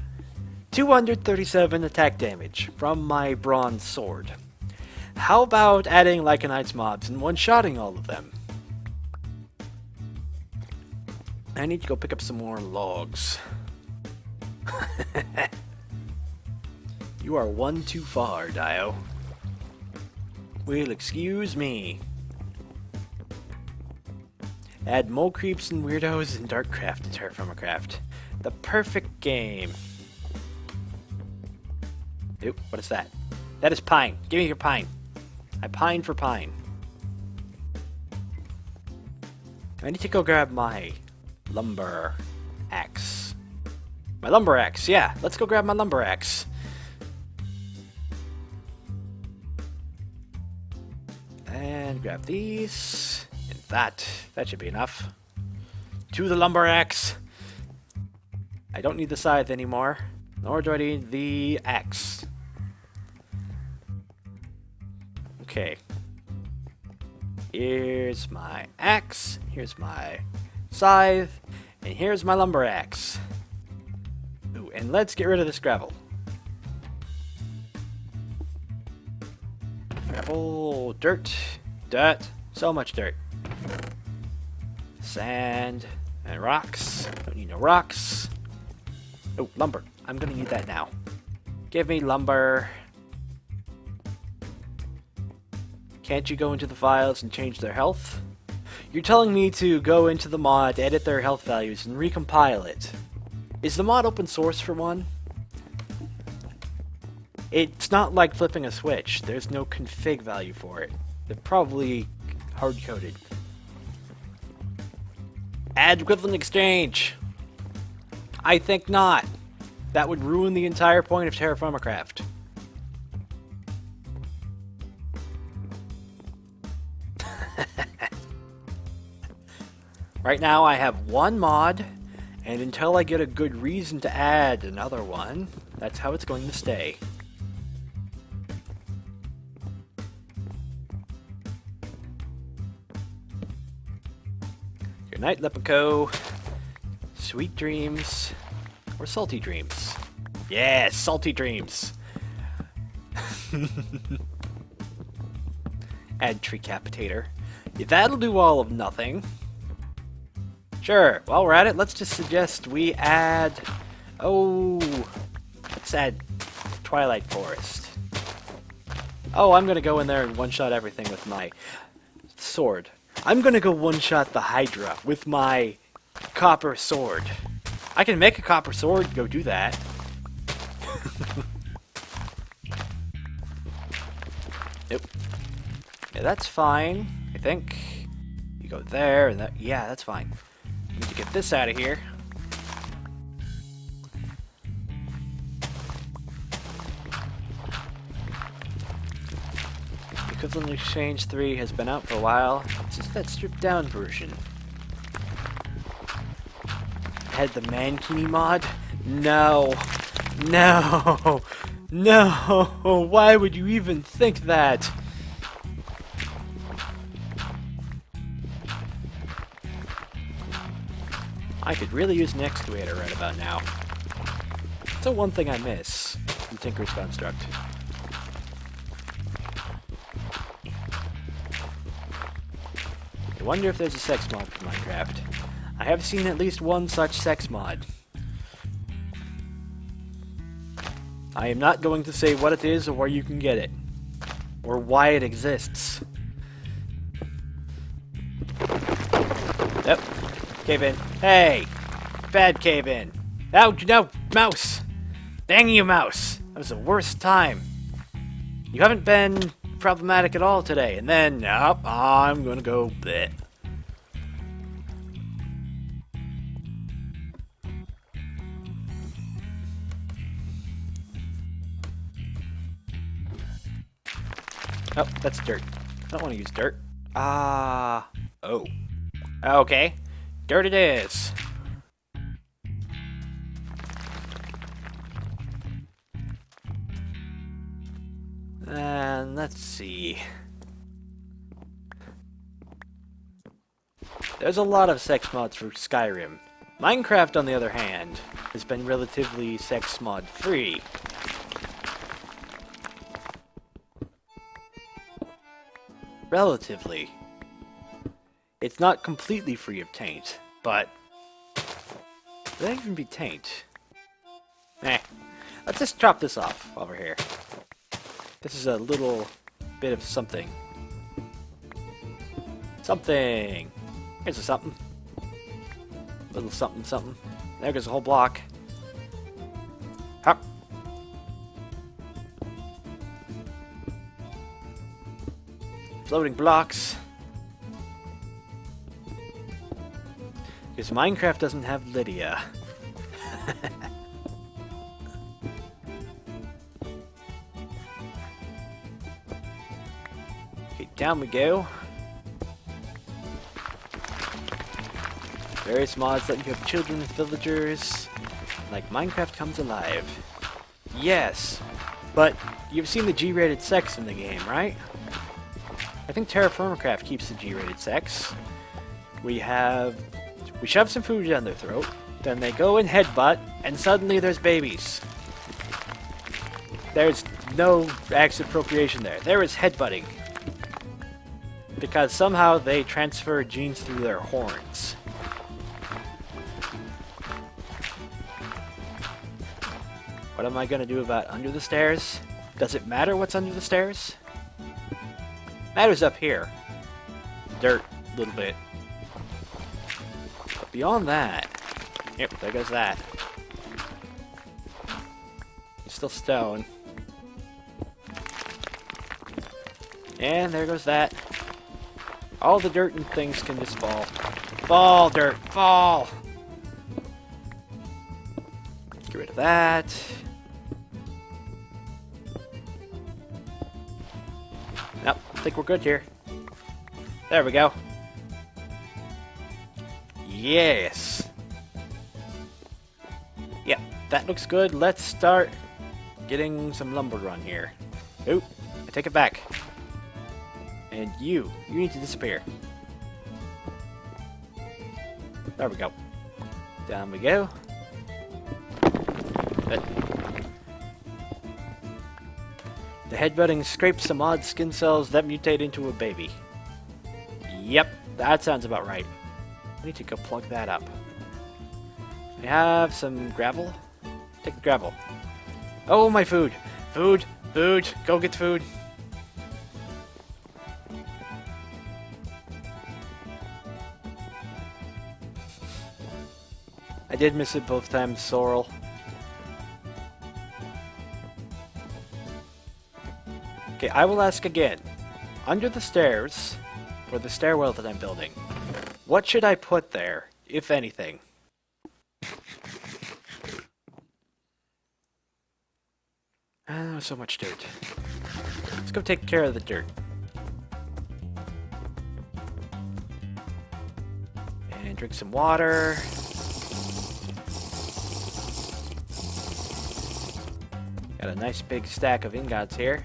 237 attack damage from my bronze sword. How about adding Lycanites mobs and one-shotting all of them? I need to go pick up some more logs. You are one too far, Dio. Well, excuse me. Add mole creeps and weirdos in Darkcraft to Terraformacraft. The perfect game. Oop, what is that? That is pine. Give me your pine. I pine for pine. I need to go grab my lumber axe. My lumber axe, yeah. Let's go grab my lumber axe. And grab these. And that. That should be enough. To the lumber axe. I don't need the scythe anymore. Nor do I need the axe. Okay. Here's my axe. Here's my scythe. And here's my lumber axe. Ooh, and let's get rid of this gravel. Gravel, dirt, so much dirt. Sand and rocks. Don't need no rocks. Oh, lumber. I'm gonna need that now. Give me lumber. Can't you go into the files and change their health? You're telling me to go into the mod, edit their health values, and recompile it. Is the mod open source for one? It's not like flipping a switch. There's no config value for it. They're probably hard-coded. Add equivalent exchange! I think not. That would ruin the entire point of Terraformacraft. Right now I have one mod, and until I get a good reason to add another one, that's how it's going to stay. Good night, Lepico. Sweet dreams. Or salty dreams. Yeah, salty dreams. Add Treecapitator. Yeah, that'll do all of nothing. Sure, while we're at it, let's just suggest we add... Oh... Let's add Twilight Forest. Oh, I'm gonna go in there and one-shot everything with my sword. I'm gonna go one-shot the Hydra with my copper sword. I can make a copper sword, go do that. Nope. Yeah, that's fine, I think. You go there, and that... Yeah, that's fine. Need to get this out of here. Equivalent Exchange 3 has been out for a while. It's just that stripped down version. Had the Mankini mod? No. No. No. Why would you even think that? I could really use an excavator right about now. That's the one thing I miss from Tinker's Construct. I wonder if there's a sex mod for Minecraft. I have seen at least one such sex mod. I am not going to say what it is or where you can get it. Or why it exists. Yep. Cave in. Hey! Bad cave in. Oh, no! Mouse! Dang you, mouse! That was the worst time. You haven't been problematic at all today. And then, nope, I'm gonna go bleh. Oh, that's dirt. I don't want to use dirt. Oh. Okay. Dirt it is. And let's see. There's a lot of sex mods for Skyrim. Minecraft, on the other hand, has been relatively sex mod free. Relatively. It's not completely free of taint, but... Would that even be taint? Let's just chop this off over here. This is a little bit of something. Something! Here's a something. Little something something. There goes a whole block. Hop! Floating blocks. Because Minecraft doesn't have Lydia. Okay, down we go. Various mods let you have children with villagers. Like Minecraft comes alive. Yes, but you've seen the G-rated sex in the game, right? I think Terraformacraft keeps the G-rated sex. We shove some food down their throat, then they go and headbutt, and suddenly there's babies. There's no acts of procreation there. There is headbutting. Because somehow they transfer genes through their horns. What am I gonna do about under the stairs? Does it matter what's under the stairs? Matters up here. Dirt, a little bit. But beyond that... Yep, there goes that. It's still stone. And there goes that. All the dirt and things can just fall. Fall, dirt, fall! Get rid of that. Nope, I think we're good here. There we go. Yes! Yep, that looks good. Let's start getting some lumber run here. Oop, I take it back. And you need to disappear. There we go. Down we go. Good. The headbutting scrapes some odd skin cells that mutate into a baby. Yep, that sounds about right. I need to go plug that up. We have some gravel. Take the gravel. Oh, my food! Food! Food! Go get food! I did miss it both times, Sorrel. Okay, I will ask again. Under the stairs, or the stairwell that I'm building, what should I put there, if anything? Oh, so much dirt. Let's go take care of the dirt. And drink some water. Got a nice big stack of ingots here.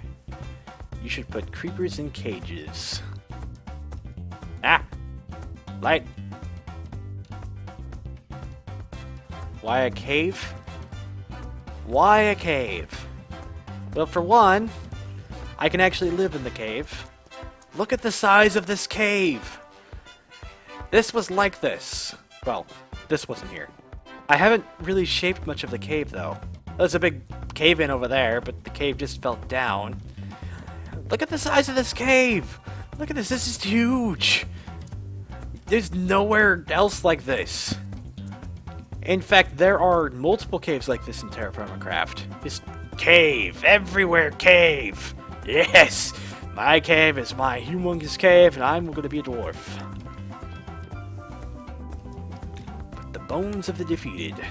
You should put creepers in cages. Ah! Light! Why a cave? Why a cave? Well, for one, I can actually live in the cave. Look at the size of this cave! This was like this. Well, this wasn't here. I haven't really shaped much of the cave, though. There's a big cave in over there, but the cave just fell down. Look at the size of this cave! Look at this, this is huge! There's nowhere else like this. In fact, there are multiple caves like this in Terraformacraft. Just cave, everywhere cave! Yes! My cave is my humongous cave, and I'm gonna be a dwarf. But the bones of the defeated.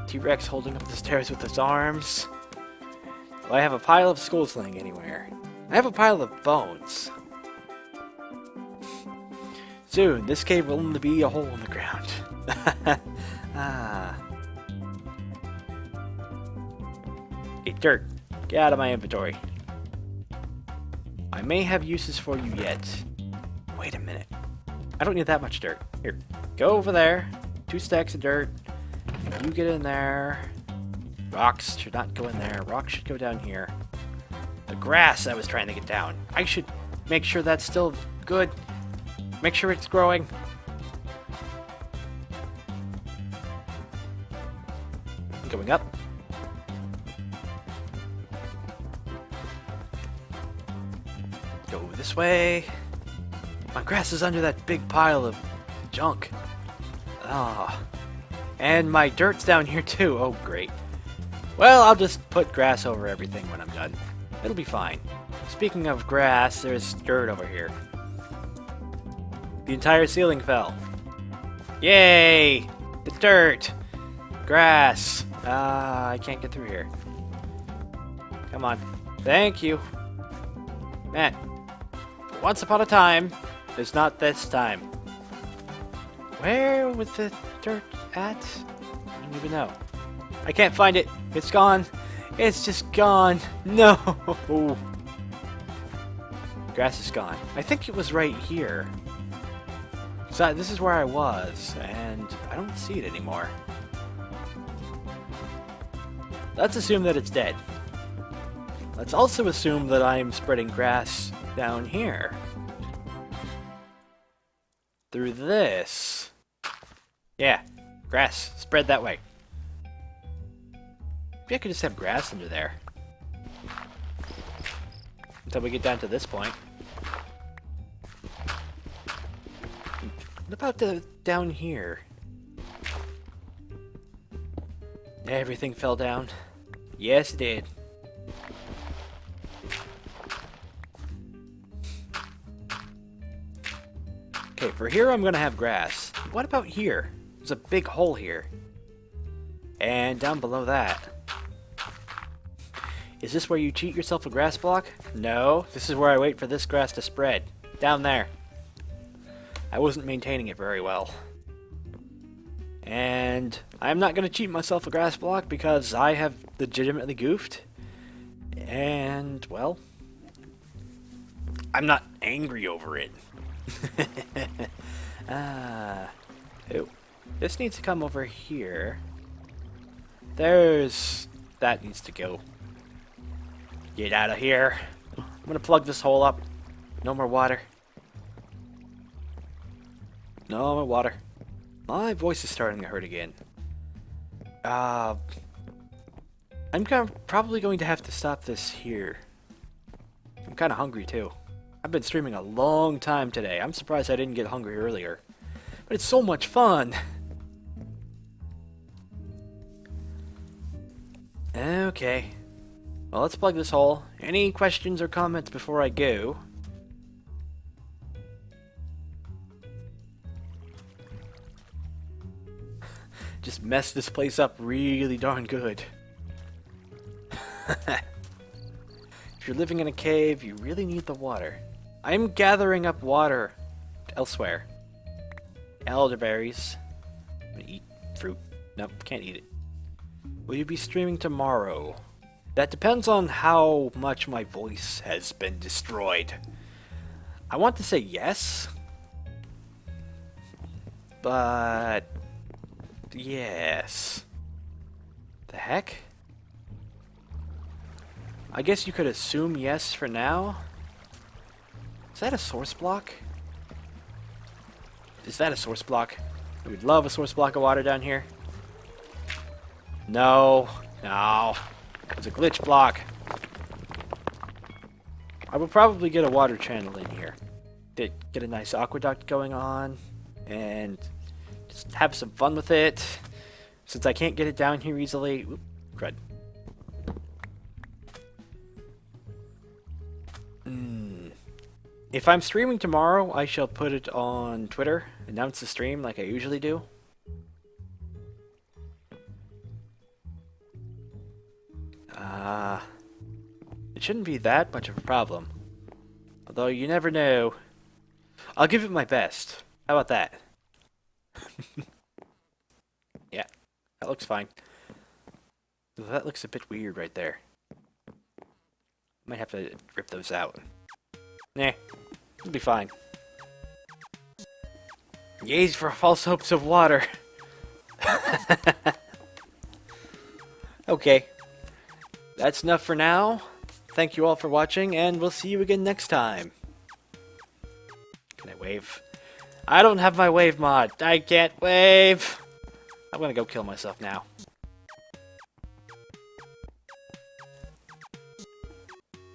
T-Rex holding up the stairs with his arms. Do I have a pile of skulls laying anywhere? I have a pile of bones. Soon, this cave will only be a hole in the ground. Ah. Hey, dirt. Get out of my inventory. I may have uses for you yet. Wait a minute. I don't need that much dirt. Here, go over there. 2 stacks of dirt. You get in there. Rocks should not go in there. Rocks should go down here. The grass I was trying to get down. I should make sure that's still good. Make sure it's growing. Going up. Go this way. My grass is under that big pile of junk. Ah. And my dirt's down here too. Oh, great. Well, I'll just put grass over everything when I'm done. It'll be fine. Speaking of grass, there's dirt over here. The entire ceiling fell. Yay! The dirt! Grass! I can't get through here. Come on. Thank you. Man. Once upon a time, it's not this time. Where was the dirt at? I don't even know. I can't find it. It's gone. It's just gone. No! Grass is gone. I think it was right here. So this is where I was, and I don't see it anymore. Let's assume that it's dead. Let's also assume that I'm spreading grass down here. Through this. Yeah, grass. Spread that way. Maybe I could just have grass under there. Until we get down to this point. What about down here? Everything fell down. Yes, it did. Okay, for here I'm gonna have grass. What about here? There's a big hole here. And down below that. Is this where you cheat yourself a grass block? No, this is where I wait for this grass to spread. Down there. I wasn't maintaining it very well. And I'm not going to cheat myself a grass block because I have legitimately goofed. And, well, I'm not angry over it. Oh, this needs to come over here. That needs to go. Get out of here. I'm going to plug this hole up. No more water. No more water. My voice is starting to hurt again. I'm probably going to have to stop this here. I'm kind of hungry too. I've been streaming a long time today. I'm surprised I didn't get hungry earlier. But it's so much fun. Okay. Well, let's plug this hole. Any questions or comments before I go? Just mess this place up really darn good. If you're living in a cave, you really need the water. I'm gathering up water elsewhere. Elderberries. I'm gonna eat fruit. Nope, can't eat it. Will you be streaming tomorrow? That depends on how much my voice has been destroyed. I want to say yes. But yes. The heck? I guess you could assume yes for now. Is that a source block? Is that a source block? We would love a source block of water down here. No. No. It's a glitch block. I will probably get a water channel in here. Get a nice aqueduct going on. And just have some fun with it. Since I can't get it down here easily. Oop, crud. If I'm streaming tomorrow, I shall put it on Twitter. Announce the stream like I usually do. It shouldn't be that much of a problem. Although you never know. I'll give it my best. How about that? Yeah, that looks fine. That looks a bit weird right there. Might have to rip those out. Nah, it'll be fine. Gaze for false hopes of water. Okay. That's enough for now. Thank you all for watching, and we'll see you again next time. Can I wave? I don't have my wave mod. I can't wave. I'm gonna go kill myself now.